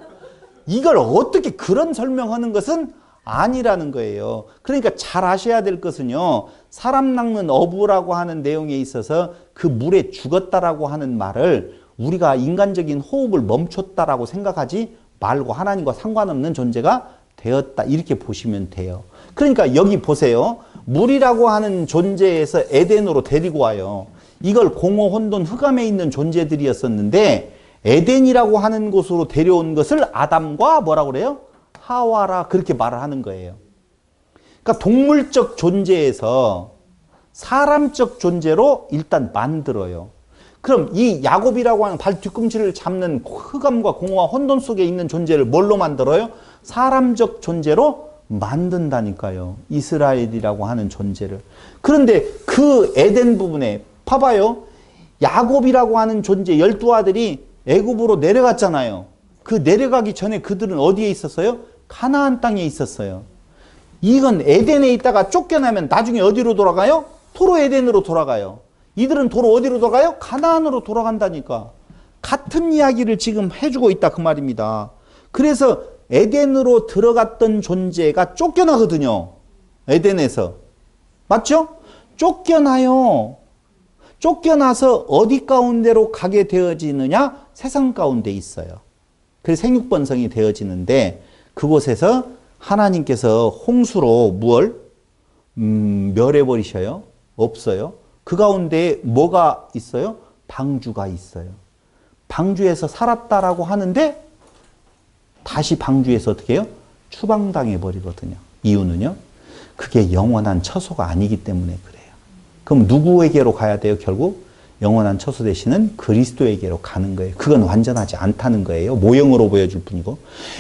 이걸 어떻게 그런 설명하는 것은 아니라는 거예요. 그러니까 잘 아셔야 될 것은요. 사람 낚는 어부라고 하는 내용에 있어서 그 물에 죽었다라고 하는 말을 우리가 인간적인 호흡을 멈췄다라고 생각하지 말고 하나님과 상관없는 존재가 되었다. 이렇게 보시면 돼요. 그러니까 여기 보세요. 물이라고 하는 존재에서 에덴으로 데리고 와요. 이걸 공허, 혼돈, 흑암에 있는 존재들이었었는데 에덴이라고 하는 곳으로 데려온 것을 아담과 뭐라고 그래요? 하와라 그렇게 말을 하는 거예요. 그러니까 동물적 존재에서 사람적 존재로 일단 만들어요. 그럼 이 야곱이라고 하는 발 뒤꿈치를 잡는 흑암과 공허와 혼돈 속에 있는 존재를 뭘로 만들어요? 사람적 존재로 만든다니까요. 이스라엘이라고 하는 존재를. 그런데 그 에덴 부분에 봐봐요. 야곱이라고 하는 존재 12아들이 애굽으로 내려갔잖아요. 그 내려가기 전에 그들은 어디에 있었어요? 가나안 땅에 있었어요. 이건 에덴에 있다가 쫓겨나면 나중에 어디로 돌아가요? 도로 에덴으로 돌아가요. 이들은 도로 어디로 돌아가요? 가나안으로 돌아간다니까. 같은 이야기를 지금 해주고 있다 그 말입니다. 그래서 에덴으로 들어갔던 존재가 쫓겨나거든요. 에덴에서. 맞죠? 쫓겨나요. 쫓겨나서 어디 가운데로 가게 되어지느냐? 세상 가운데 있어요. 그래서 생육번성이 되어지는데 그곳에서 하나님께서 홍수로 무얼? 멸해버리셔요. 없어요. 그 가운데 뭐가 있어요? 방주가 있어요. 방주에서 살았다라고 하는데 다시 방주에서 어떻게 해요? 추방당해 버리거든요. 이유는요? 그게 영원한 처소가 아니기 때문에 그래요. 그럼 누구에게로 가야 돼요? 결국 영원한 처소 되시는 그리스도에게로 가는 거예요. 그건 완전하지 않다는 거예요. 모형으로 보여줄 뿐이고.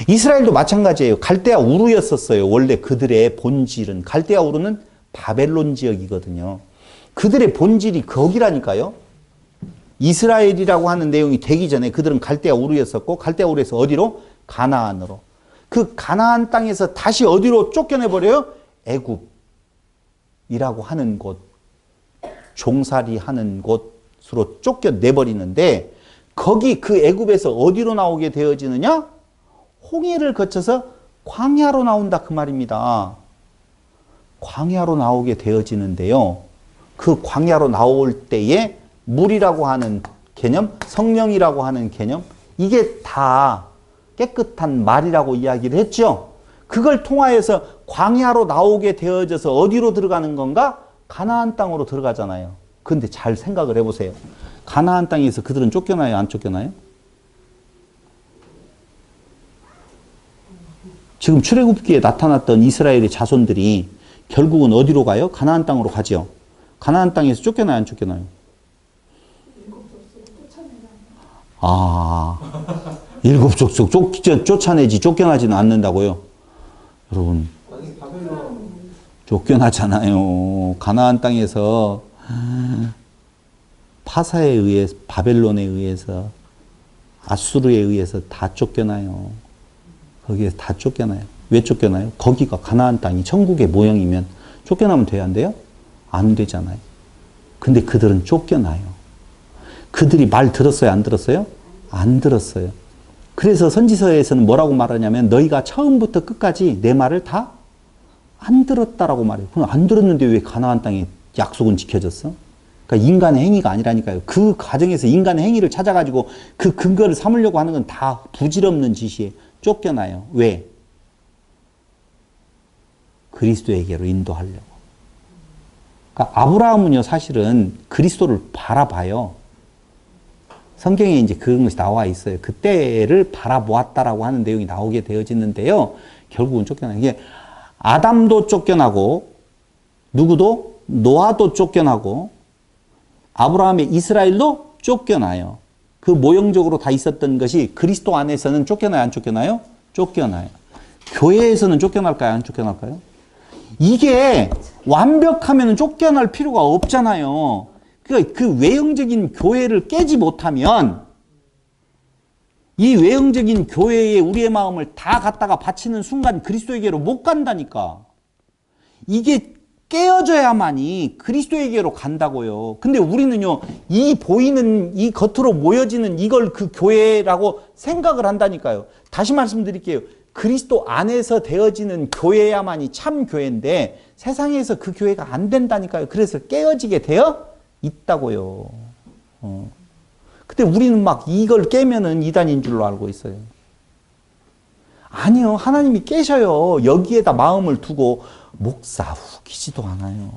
이스라엘도 마찬가지예요. 갈대아 우르였었어요. 원래 그들의 본질은. 갈대아 우르는 바벨론 지역이거든요. 그들의 본질이 거기라니까요. 이스라엘이라고 하는 내용이 되기 전에 그들은 갈대아 우르였었고 갈대아 우르에서 어디로? 가나안으로. 그 가나안 땅에서 다시 어디로 쫓겨내버려요? 애굽이라고 하는 곳. 종살이 하는 곳으로 쫓겨내버리는데 거기 그 애굽에서 어디로 나오게 되어지느냐? 홍해를 거쳐서 광야로 나온다 그 말입니다. 광야로 나오게 되어지는데요. 그 광야로 나올 때에 물이라고 하는 개념, 성령이라고 하는 개념, 이게 다 깨끗한 말이라고 이야기를 했죠. 그걸 통하여서 광야로 나오게 되어져서 어디로 들어가는 건가? 가나안 땅으로 들어가잖아요. 근데 잘 생각을 해보세요. 가나안 땅에서 그들은 쫓겨나요? 안 쫓겨나요? 지금 출애굽기에 나타났던 이스라엘의 자손들이 결국은 어디로 가요? 가나안 땅으로 가죠. 가나안 땅에서 쫓겨나요? 안 쫓겨나요? 일곱 족속 쫓아내지 쫓겨나지는 않는다고요? 여러분 쫓겨나잖아요. 가나안 땅에서 파사에 의해서 바벨론에 의해서 아수르에 의해서 다 쫓겨나요. 거기에서 다 쫓겨나요. 왜 쫓겨나요? 거기가 가나안 땅이 천국의 모형이면 쫓겨나면 돼야 안 돼요? 안 되잖아요. 근데 그들은 쫓겨나요. 그들이 말 들었어요? 안 들었어요? 안 들었어요. 그래서 선지서에서는 뭐라고 말하냐면 너희가 처음부터 끝까지 내 말을 다 안 들었다라고 말해요. 그럼 안 들었는데 왜 가나안 땅에 약속은 지켜졌어? 그러니까 인간의 행위가 아니라니까요. 그 과정에서 인간의 행위를 찾아가지고 그 근거를 삼으려고 하는 건 다 부질없는 짓이에요. 쫓겨나요. 왜? 그리스도에게로 인도하려고. 그러니까 아브라함은요, 사실은 그리스도를 바라봐요. 성경에 이제 그런 것이 나와 있어요. 그때를 바라보았다라고 하는 내용이 나오게 되어지는데요. 결국은 쫓겨나요. 이게 아담도 쫓겨나고, 누구도? 노아도 쫓겨나고, 아브라함의 이스라엘도 쫓겨나요. 그 모형적으로 다 있었던 것이 그리스도 안에서는 쫓겨나요? 안 쫓겨나요? 쫓겨나요. 교회에서는 쫓겨날까요? 안 쫓겨날까요? 이게 완벽하면 쫓겨날 필요가 없잖아요. 그 외형적인 교회를 깨지 못하면 이 외형적인 교회에 우리의 마음을 다 갖다가 바치는 순간 그리스도에게로 못 간다니까. 이게 깨어져야만이 그리스도에게로 간다고요. 근데 우리는요, 이 보이는, 이 겉으로 모여지는 이걸 그 교회라고 생각을 한다니까요. 다시 말씀드릴게요. 그리스도 안에서 되어지는 교회야만이 참 교회인데 세상에서 그 교회가 안 된다니까요. 그래서 깨어지게 되어 있다고요. 근데 우리는 막 이걸 깨면은 이단인 줄로 알고 있어요. 아니요. 하나님이 깨셔요. 여기에다 마음을 두고 목사 웃기지도 않아요.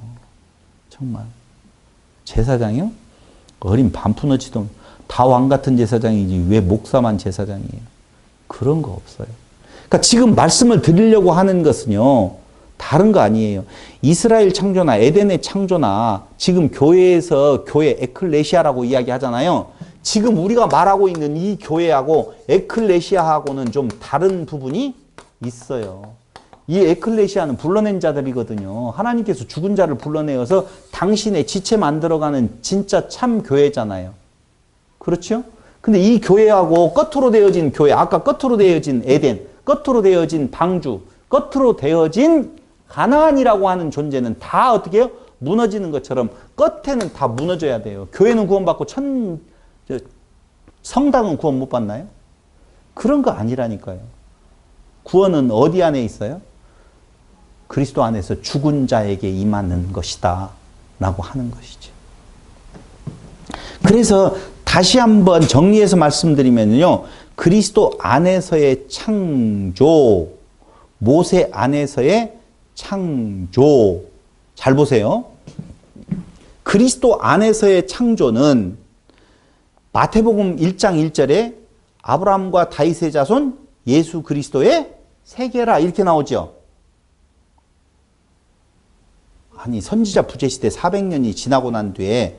정말. 제사장이요? 어린 반푼어치도 다 왕 같은 제사장이지 왜 목사만 제사장이에요? 그런 거 없어요. 그러니까 지금 말씀을 드리려고 하는 것은요. 다른 거 아니에요. 이스라엘 창조나 에덴의 창조나 지금 교회에서 교회 에클레시아라고 이야기하잖아요. 지금 우리가 말하고 있는 이 교회하고 에클레시아하고는 좀 다른 부분이 있어요. 이 에클레시아는 불러낸 자들이거든요. 하나님께서 죽은 자를 불러내어서 당신의 지체 만들어가는 진짜 참 교회잖아요. 그렇죠? 근데 이 교회하고 끝으로 되어진 교회, 아까 끝으로 되어진 에덴, 끝으로 되어진 방주, 끝으로 되어진 가나안이라고 하는 존재는 다 어떻게 해요? 무너지는 것처럼 끝에는 다 무너져야 돼요. 교회는 구원받고 성당은 구원 못 받나요? 그런 거 아니라니까요. 구원은 어디 안에 있어요? 그리스도 안에서 죽은 자에게 임하는 것이다 라고 하는 것이죠. 그래서 다시 한번 정리해서 말씀드리면요. 그리스도 안에서의 창조, 모세 안에서의 창조. 잘 보세요. 그리스도 안에서의 창조는 마태복음 1장 1절에 아브라함과 다윗의 자손 예수 그리스도의 세계라 이렇게 나오죠. 아니 선지자 부재 시대 400년이 지나고 난 뒤에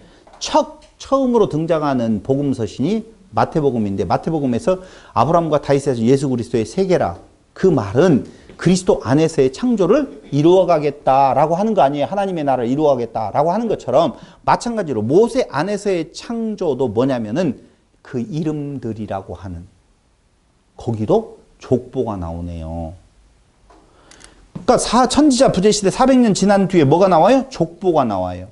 처음으로 등장하는 복음서신이 마태복음인데 마태복음에서 아브라함과 다윗의 자손 예수 그리스도의 세계라 그 말은 그리스도 안에서의 창조를 이루어가겠다라고 하는 거 아니에요. 하나님의 나라를 이루어가겠다라고 하는 것처럼 마찬가지로 모세 안에서의 창조도 뭐냐면은 그 이름들이라고 하는 거기도 족보가 나오네요. 그러니까 천지자 부재시대 400년 지난 뒤에 뭐가 나와요? 족보가 나와요.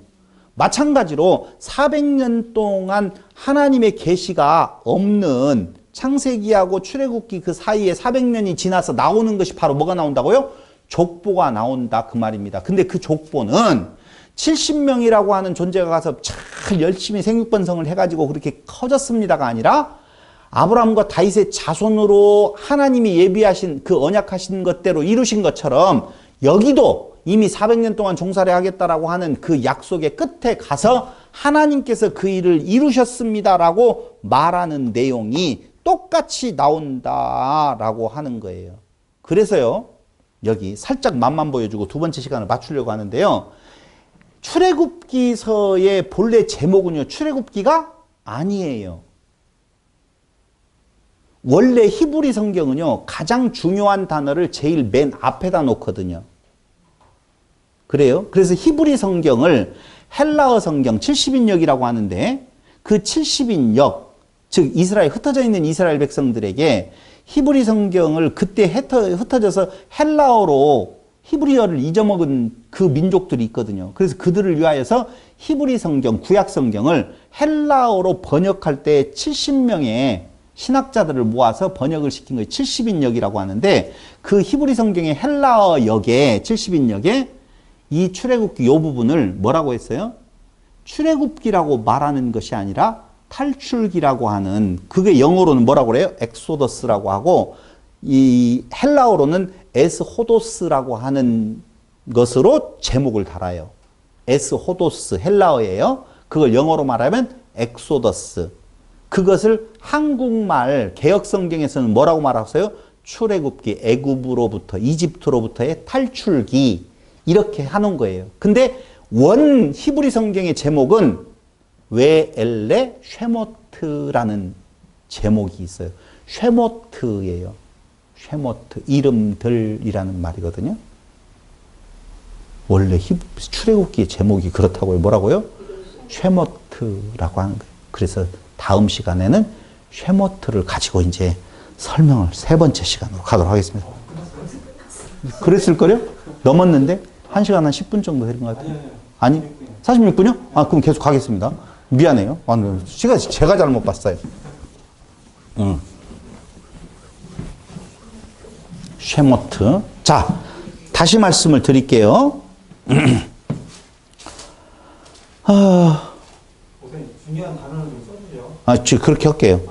마찬가지로 400년 동안 하나님의 계시가 없는 창세기하고 출애굽기 그 사이에 400년이 지나서 나오는 것이 바로 뭐가 나온다고요? 족보가 나온다 그 말입니다. 근데 그 족보는 70명이라고 하는 존재가 가서 잘 열심히 생육번성을 해가지고 그렇게 커졌습니다가 아니라 아브라함과 다윗의 자손으로 하나님이 예비하신 그 언약하신 것대로 이루신 것처럼 여기도 이미 400년 동안 종살이 하겠다라고 하는 그 약속의 끝에 가서 하나님께서 그 일을 이루셨습니다라고 말하는 내용이 똑같이 나온다라고 하는 거예요. 그래서요, 여기 살짝 맛만 보여주고 두 번째 시간을 맞추려고 하는데요. 출애굽기서의 본래 제목은요, 출애굽기가 아니에요. 원래 히브리 성경은요, 가장 중요한 단어를 제일 맨 앞에다 놓거든요. 그래요? 그래서 히브리 성경을 헬라어 성경 70인역이라고 하는데 그 70인역, 즉 이스라엘 흩어져 있는 이스라엘 백성들에게 히브리 성경을 그때 흩어져서 헬라어로 히브리어를 잊어먹은 그 민족들이 있거든요. 그래서 그들을 위하여서 히브리 성경, 구약 성경을 헬라어로 번역할 때 70명의 신학자들을 모아서 번역을 시킨 거예요. 70인역이라고 하는데 그 히브리 성경의 헬라어 역에 70인역에 이 출애굽기 요 부분을 뭐라고 했어요? 출애굽기라고 말하는 것이 아니라 탈출기라고 하는, 그게 영어로는 뭐라고 그래요? 엑소더스라고 하고 이 헬라어로는 에스호도스라고 하는 것으로 제목을 달아요. 에스호도스 헬라어예요. 그걸 영어로 말하면 엑소더스. 그것을 한국말 개역성경에서는 뭐라고 말하세요? 출애굽기, 애굽으로부터, 이집트로부터의 탈출기, 이렇게 하는 거예요. 근데 원 히브리 성경의 제목은 웨엘레 쉐모트라는 제목이 있어요. 쉐모트예요. 쉐모트, 이름들이라는 말이거든요. 원래 출애굽기의 제목이 그렇다고요. 뭐라고요? 쉐모트라고 하는 거예요. 그래서 다음 시간에는 쉐모트를 가지고 이제 설명을 세 번째 시간으로 가도록 하겠습니다. 그랬을걸요? 넘었는데? 1시간 한 10분 정도 되는 것 같아요. 아니? 46분이요? 아, 그럼 계속 가겠습니다. 미안해요. 시간 제가 잘못 봤어요. 쉐모트. 자, 다시 말씀을 드릴게요. 중요한 단어는 좀 써주죠. 그렇게 할게요.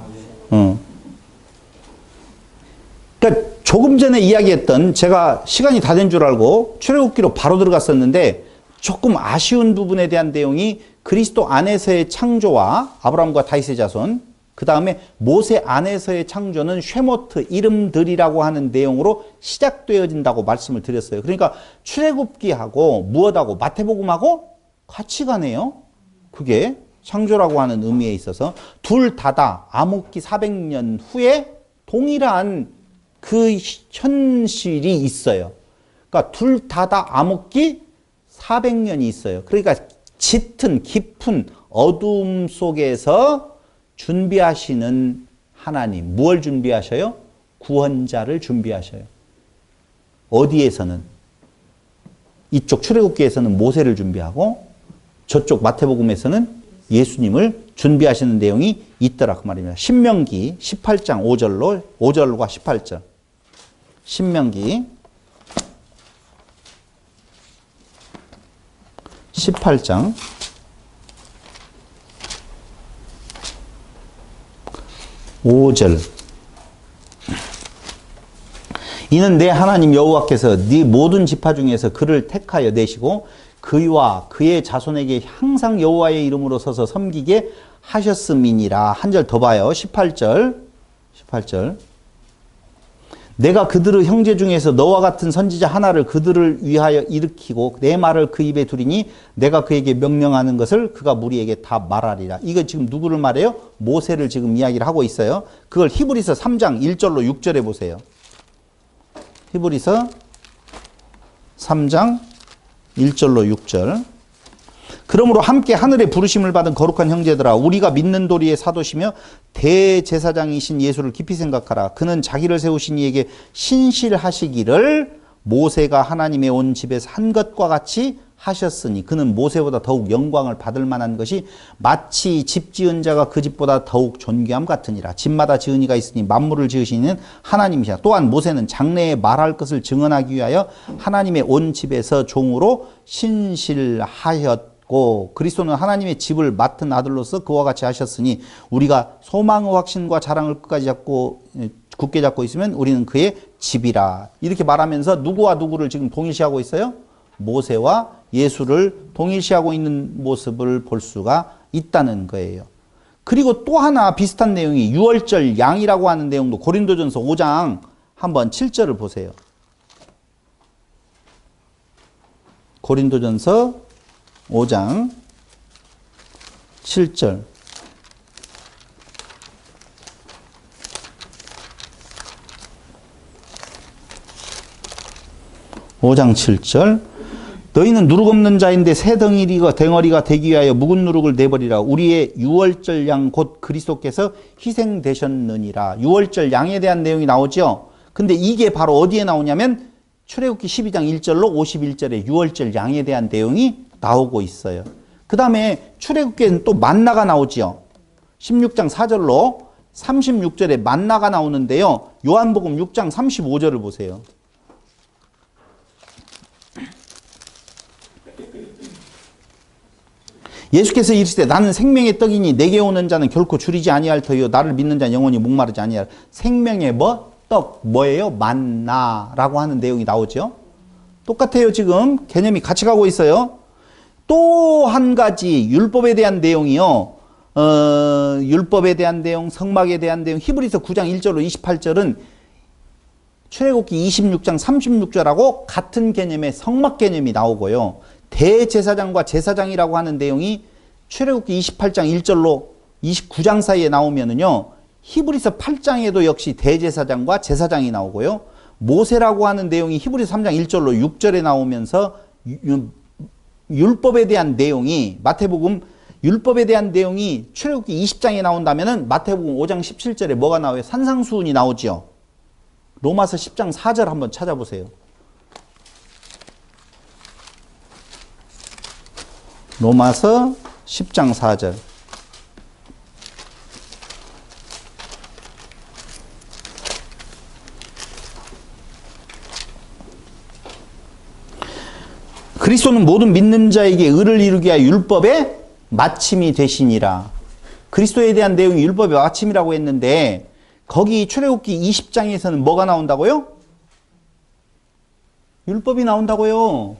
그러니까 조금 전에 이야기했던, 제가 시간이 다 된 줄 알고 출애굽기로 바로 들어갔었는데 조금 아쉬운 부분에 대한 내용이 그리스도 안에서의 창조와 아브라함과 다윗의 자손, 그 다음에 모세 안에서의 창조는 쉐모트, 이름들이라고 하는 내용으로 시작되어진다고 말씀을 드렸어요. 그러니까 출애굽기하고 무엇하고 마태복음하고 같이 가네요. 그게 창조라고 하는 의미에 있어서 둘 다다 암흑기 400년 후에 동일한 그 현실이 있어요. 그러니까 둘 다다 암흑기 400년이 있어요. 그러니까 짙은 깊은 어둠 속에서 준비하시는 하나님, 무엇을 준비하셔요? 구원자를 준비하셔요. 어디에서는? 이쪽 출애굽기에서는 모세를 준비하고 저쪽 마태복음에서는 예수님을 준비하시는 내용이 있더라 그 말입니다. 신명기 18장 5절과 18절. 신명기 18장 5절. 이는 내 하나님 여호와께서 네 모든 지파 중에서 그를 택하여 내시고 그와 그의 자손에게 항상 여호와의 이름으로 서서 섬기게 하셨음이니라. 한 절 더 봐요. 18절. 내가 그들의 형제 중에서 너와 같은 선지자 하나를 그들을 위하여 일으키고 내 말을 그 입에 두리니 내가 그에게 명령하는 것을 그가 무리에게 다 말하리라. 이거 지금 누구를 말해요? 모세를 지금 이야기를 하고 있어요. 그걸 히브리서 3장 1절로 6절에 보세요. 히브리서 3장 1절로 6절. 그러므로 함께 하늘의 부르심을 받은 거룩한 형제들아, 우리가 믿는 도리의 사도시며 대제사장이신 예수를 깊이 생각하라. 그는 자기를 세우신 이에게 신실하시기를 모세가 하나님의 온 집에서 한 것과 같이 하셨으니 그는 모세보다 더욱 영광을 받을 만한 것이 마치 집 지은 자가 그 집보다 더욱 존귀함 같으니라. 집마다 지은 이가 있으니 만물을 지으시는 하나님이시라. 또한 모세는 장래에 말할 것을 증언하기 위하여 하나님의 온 집에서 종으로 신실하였고 그리스도는 하나님의 집을 맡은 아들로서 그와 같이 하셨으니 우리가 소망의 확신과 자랑을 끝까지 굳게 잡고 있으면 우리는 그의 집이라. 이렇게 말하면서 누구와 누구를 지금 동일시하고 있어요? 모세와 예수를 동일시하고 있는 모습을 볼 수가 있다는 거예요. 그리고 또 하나 비슷한 내용이 유월절 양이라고 하는 내용도 고린도전서 5장 한번 7절을 보세요. 고린도전서 5장 7절. (5장 7절) 너희는 누룩 없는 자인데 새 덩어리가 되기 위하여 묵은 누룩을 내버리라. 우리의 유월절 양 곧 그리스도께서 희생되셨느니라. 유월절 양에 대한 내용이 나오죠. 근데 이게 바로 어디에 나오냐면 출애굽기 12장 1절로 51절에 유월절 양에 대한 내용이 나오고 있어요. 그 다음에 출애굽기에는 또 만나가 나오지요. 16장 4절로 36절에 만나가 나오는데요. 요한복음 6장 35절을 보세요. 예수께서 이르시되 나는 생명의 떡이니 내게 오는 자는 결코 줄이지 아니할 터이요 나를 믿는 자는 영원히 목마르지 아니할. 생명의 떡 뭐예요? 만나라고 하는 내용이 나오죠. 똑같아요. 지금 개념이 같이 가고 있어요. 또 한 가지 율법에 대한 내용이요. 율법에 대한 내용, 성막에 대한 내용, 히브리서 9장 1절로 28절은 출애굽기 26장 36절하고 같은 개념의 성막 개념이 나오고요. 대제사장과 제사장이라고 하는 내용이 출애굽기 28장 1절로 29장 사이에 나오면은요. 히브리서 8장에도 역시 대제사장과 제사장이 나오고요. 모세라고 하는 내용이 히브리서 3장 1절로 6절에 나오면서 율법에 대한 내용이 마태복음 율법에 대한 내용이 출애굽기 20장에 나온다면은 마태복음 5장 17절에 뭐가 나와요? 산상수훈이 나오지요. 로마서 10장 4절 한번 찾아보세요. 로마서 10장 4절. 그리스도는 모든 믿는 자에게 의를 이루게 하여 율법의 마침이 되시니라. 그리스도에 대한 내용이 율법의 마침이라고 했는데 거기 출애굽기 20장에서는 뭐가 나온다고요? 율법이 나온다고요.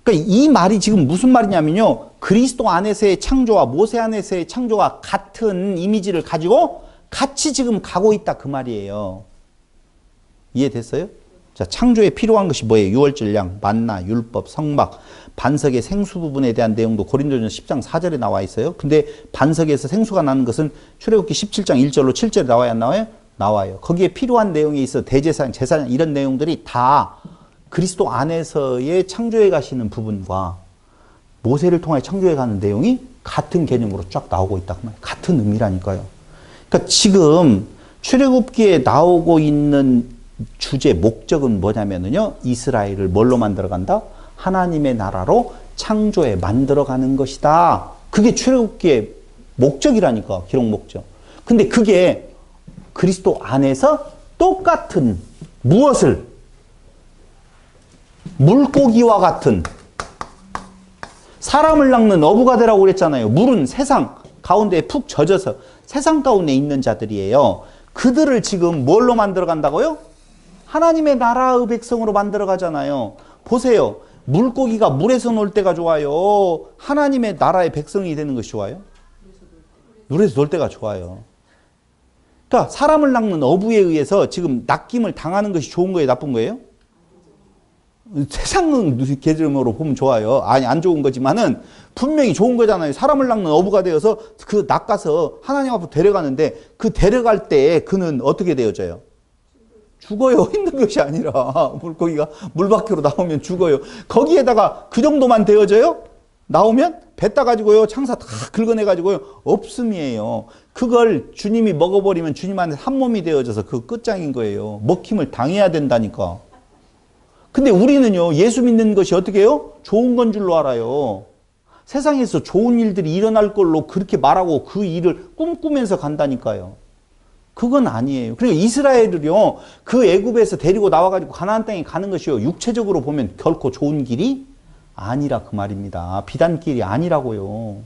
그러니까 이 말이 지금 무슨 말이냐면요. 그리스도 안에서의 창조와 모세 안에서의 창조가 같은 이미지를 가지고 같이 지금 가고 있다 그 말이에요. 이해됐어요? 자, 창조에 필요한 것이 뭐예요? 유월절 양, 만나, 율법, 성막, 반석의 생수 부분에 대한 내용도 고린도전서 10장 4절에 나와 있어요. 근데 반석에서 생수가 나는 것은 출애굽기 17장 1절로 7절에 나와요, 안 나와요? 나와요. 거기에 필요한 내용이 있어. 대제사장, 제사장 이런 내용들이 다 그리스도 안에서의 창조해 가시는 부분과 모세를 통해 창조해 가는 내용이 같은 개념으로 쫙 나오고 있다. 같은 의미라니까요. 그러니까 지금 출애굽기에 나오고 있는 주제 목적은 뭐냐면요. 이스라엘을 뭘로 만들어 간다? 하나님의 나라로 창조해 만들어 가는 것이다. 그게 출애굽기의 목적이라니까. 기록 목적. 근데 그게 그리스도 안에서 똑같은 무엇을? 물고기와 같은 사람을 낚는 어부가 되라고 그랬잖아요. 물은 세상 가운데에 푹 젖어서 세상 가운데 있는 자들이에요. 그들을 지금 뭘로 만들어 간다고요? 하나님의 나라의 백성으로 만들어 가잖아요. 보세요. 물고기가 물에서 놀 때가 좋아요? 하나님의 나라의 백성이 되는 것이 좋아요? 물에서 놀 때가 좋아요. 그러니까 사람을 낚는 어부에 의해서 지금 낚임을 당하는 것이 좋은 거예요? 나쁜 거예요? 세상 개념으로 보면 좋아요. 아니, 안 좋은 거지만은 분명히 좋은 거잖아요. 사람을 낚는 어부가 되어서 그 낚아서 하나님 앞으로 데려가는데 그 데려갈 때 그는 어떻게 되어져요? 죽어요. 힘든 것이 아니라 물고기가 물 밖으로 나오면 죽어요. 거기에다가 그 정도만 되어져요? 나오면 배 따가지고요. 창사 다 긁어내가지고요. 없음이에요. 그걸 주님이 먹어버리면 주님 안에 한 몸이 되어져서 그 끝장인 거예요. 먹힘을 당해야 된다니까. 근데 우리는요. 예수 믿는 것이 어떻게 해요? 좋은 건 줄로 알아요. 세상에서 좋은 일들이 일어날 걸로 그렇게 말하고 그 일을 꿈꾸면서 간다니까요. 그건 아니에요. 그러니까 이스라엘을요. 그 애굽에서 데리고 나와가지고 가나안 땅에 가는 것이요. 육체적으로 보면 결코 좋은 길이 아니라 그 말입니다. 비단길이 아니라고요.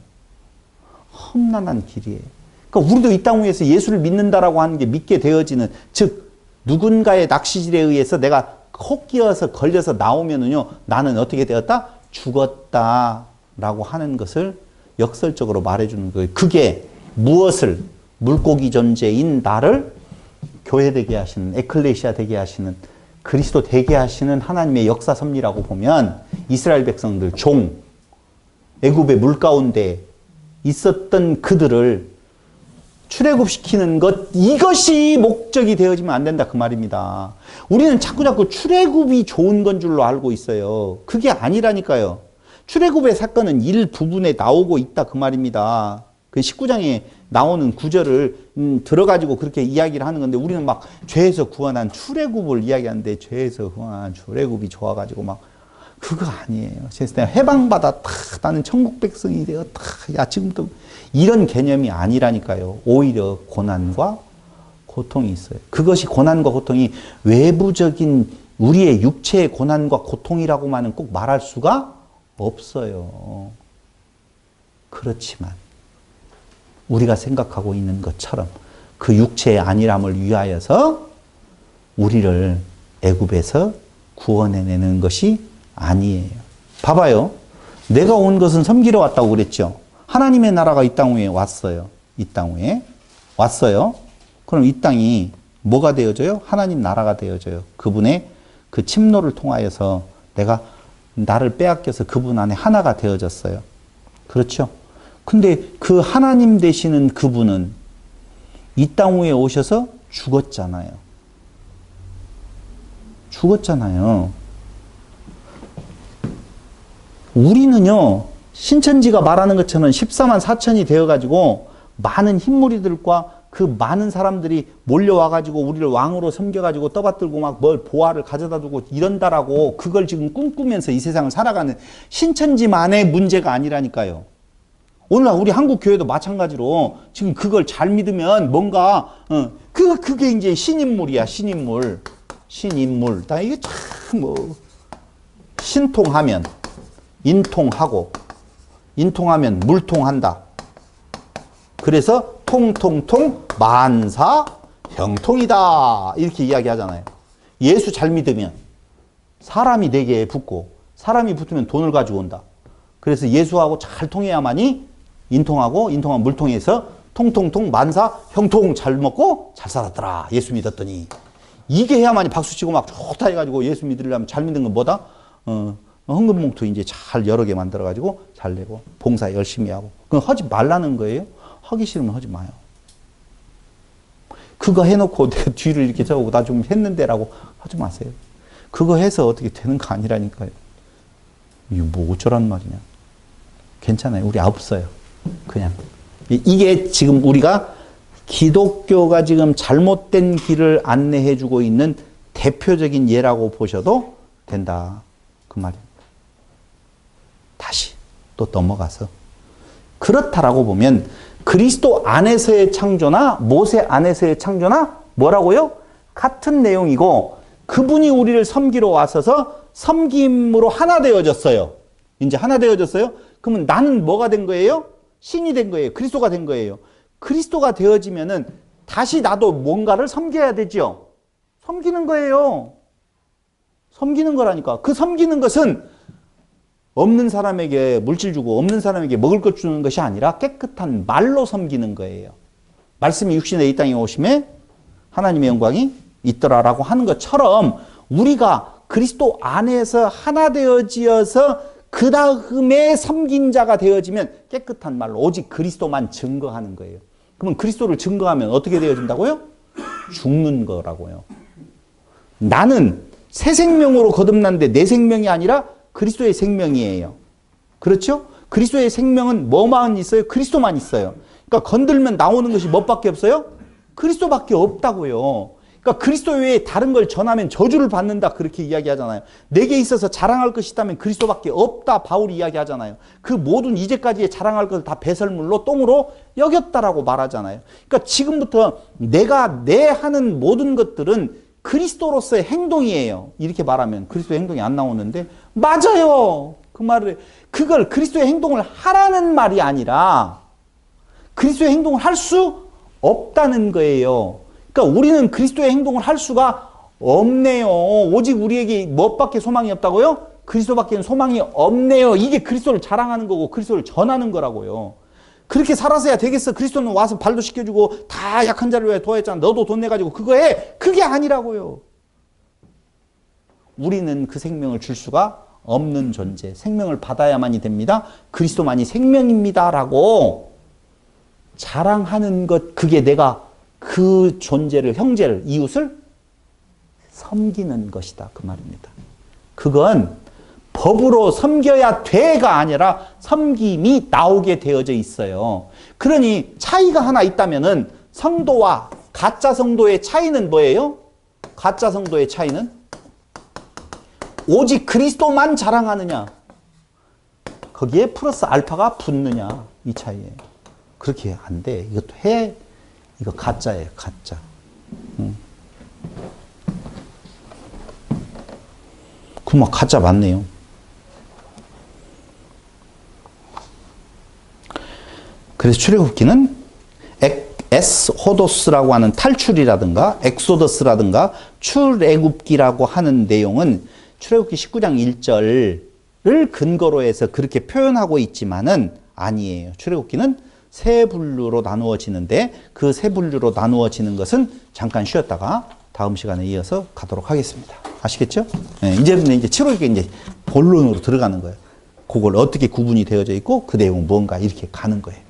험난한 길이에요. 그러니까 우리도 이 땅 위에서 예수를 믿는다라고 하는 게 믿게 되어지는, 즉 누군가의 낚시질에 의해서 내가 혹 끼어서 걸려서 나오면은요. 나는 어떻게 되었다? 죽었다라고 하는 것을 역설적으로 말해주는 거예요. 그게 무엇을? 물고기 존재인 나를 교회 되게 하시는, 에클레시아 되게 하시는, 그리스도 되게 하시는 하나님의 역사 섭리라고 보면 이스라엘 백성들 종, 애굽의 물 가운데 있었던 그들을 출애굽시키는 것, 이것이 목적이 되어지면 안 된다 그 말입니다. 우리는 자꾸 출애굽이 좋은 건 줄로 알고 있어요. 그게 아니라니까요. 출애굽의 사건은 일부분에 나오고 있다 그 말입니다. 그 19장에 나오는 구절을 들어가지고 그렇게 이야기를 하는 건데 우리는 막 죄에서 구원한 출애굽을 이야기하는데 죄에서 구원한 출애굽이 좋아가지고 막 그거 아니에요. 제가 해방받았다. 나는 천국 백성이 되었다. 야, 지금도 이런 개념이 아니라니까요. 오히려 고난과 고통이 있어요. 그것이 고난과 고통이 외부적인 우리의 육체의 고난과 고통이라고만은 꼭 말할 수가 없어요. 그렇지만 우리가 생각하고 있는 것처럼 그 육체의 안일함을 위하여서 우리를 애굽에서 구원해내는 것이 아니에요. 봐봐요. 내가 온 것은 섬기러 왔다고 그랬죠. 하나님의 나라가 이 땅 위에 왔어요. 이 땅 위에 왔어요. 그럼 이 땅이 뭐가 되어져요? 하나님 나라가 되어져요. 그분의 그 침노를 통하여서 내가 나를 빼앗겨서 그분 안에 하나가 되어졌어요. 그렇죠? 근데 그 하나님 되시는 그분은 이 땅 위에 오셔서 죽었잖아요. 죽었잖아요. 우리는요, 신천지가 말하는 것처럼 14만 4천이 되어가지고 많은 흰무리들과 그 많은 사람들이 몰려와가지고 우리를 왕으로 섬겨가지고 떠받들고 막 뭘 보화를 가져다 두고 이런다라고 그걸 지금 꿈꾸면서 이 세상을 살아가는 신천지만의 문제가 아니라니까요. 오늘날 우리 한국 교회도 마찬가지로 지금 그걸 잘 믿으면 뭔가 그게 이제 신인물이야. 신인물. 나 이게 참 뭐 신통하면 인통하고 인통하면 물통한다. 그래서 통통통 만사 형통이다. 이렇게 이야기하잖아요. 예수 잘 믿으면 사람이 내게 붙고 사람이 붙으면 돈을 가지고 온다. 그래서 예수하고 잘 통해야만이 인통하고 인통하면 물통해서 통통통 만사 형통 잘 먹고 잘 살았더라. 예수 믿었더니. 이게 해야만이 박수치고 막 좋다 해가지고 예수 믿으려면 잘 믿는 건 뭐다? 헌금봉투 이제 잘 여러 개 만들어가지고 잘 내고 봉사 열심히 하고. 그건 하지 말라는 거예요. 하기 싫으면 하지 마요. 그거 해놓고 내가 뒤를 이렇게 저고 나 좀 했는데라고 하지 마세요. 그거 해서 어떻게 되는 거 아니라니까요. 이게 뭐 어쩌란 말이냐. 괜찮아요. 우리 없어요. 그냥. 이게 지금 우리가 기독교가 지금 잘못된 길을 안내해주고 있는 대표적인 예라고 보셔도 된다. 그 말입니다. 다시 또 넘어가서 그렇다라고 보면 그리스도 안에서의 창조나 모세 안에서의 창조나 뭐라고요? 같은 내용이고 그분이 우리를 섬기러 와서서 섬김으로 하나 되어졌어요. 이제 하나 되어졌어요? 그러면 나는 뭐가 된 거예요? 신이 된 거예요. 그리스도가 된 거예요. 그리스도가 되어지면은 다시 나도 뭔가를 섬겨야 되죠. 섬기는 거예요. 섬기는 거라니까. 그 섬기는 것은 없는 사람에게 물질 주고 없는 사람에게 먹을 것 주는 것이 아니라 깨끗한 말로 섬기는 거예요. 말씀이 육신에 이 땅에 오심에 하나님의 영광이 있더라라고 하는 것처럼 우리가 그리스도 안에서 하나 되어지어서 그 다음에 섬긴 자가 되어지면 깨끗한 말로 오직 그리스도만 증거하는 거예요. 그러면 그리스도를 증거하면 어떻게 되어진다고요? 죽는 거라고요. 나는 새 생명으로 거듭났는데 내 생명이 아니라 그리스도의 생명이에요. 그렇죠? 그리스도의 생명은 뭐만 있어요? 그리스도만 있어요. 그러니까 건들면 나오는 것이 뭐밖에 없어요? 그리스도밖에 없다고요. 그러니까 그리스도 외에 다른 걸 전하면 저주를 받는다 그렇게 이야기하잖아요. 내게 있어서 자랑할 것이 있다면 그리스도밖에 없다 바울이 이야기하잖아요. 그 모든 이제까지의 자랑할 것을 다 배설물로 똥으로 여겼다라고 말하잖아요. 그러니까 지금부터 내가 내 하는 모든 것들은 그리스도로서의 행동이에요. 이렇게 말하면 그리스도의 행동이 안 나오는데 맞아요. 그 말을 그걸 그리스도의 행동을 하라는 말이 아니라 그리스도의 행동을 할 수 없다는 거예요. 그러니까 우리는 그리스도의 행동을 할 수가 없네요. 오직 우리에게 무엇밖에 소망이 없다고요? 그리스도밖에는 소망이 없네요. 이게 그리스도를 자랑하는 거고 그리스도를 전하는 거라고요. 그렇게 살아서야 되겠어. 그리스도는 와서 발도 씻겨주고 다 약한 자를 위해 도와했잖아. 너도 돈 내가지고 그거 해. 그게 아니라고요. 우리는 그 생명을 줄 수가 없는 존재. 생명을 받아야만이 됩니다. 그리스도만이 생명입니다. 라고 자랑하는 것. 그게 내가 그 존재를, 형제를, 이웃을 섬기는 것이다. 그 말입니다. 그건 법으로 섬겨야 돼가 아니라 섬김이 나오게 되어져 있어요. 그러니 차이가 하나 있다면은 성도와 가짜 성도의 차이는 뭐예요? 가짜 성도의 차이는 오직 그리스도만 자랑하느냐, 거기에 플러스 알파가 붙느냐, 이 차이예요. 그렇게 안 돼. 이것도 해. 이거 가짜예요, 가짜. 그럼 가짜 맞네요. 그래서 출애굽기는 에스호도스라고 하는 탈출이라든가 엑소더스라든가 출애굽기라고 하는 내용은 출애굽기 19장 1절을 근거로 해서 그렇게 표현하고 있지만은 아니에요. 출애굽기는 세 분류로 나누어지는데 그 세 분류로 나누어지는 것은 잠깐 쉬었다가 다음 시간에 이어서 가도록 하겠습니다. 아시겠죠? 네, 이제 출애굽기 이제 본론으로 들어가는 거예요. 그걸 어떻게 구분이 되어져 있고 그 내용은 뭔가 이렇게 가는 거예요.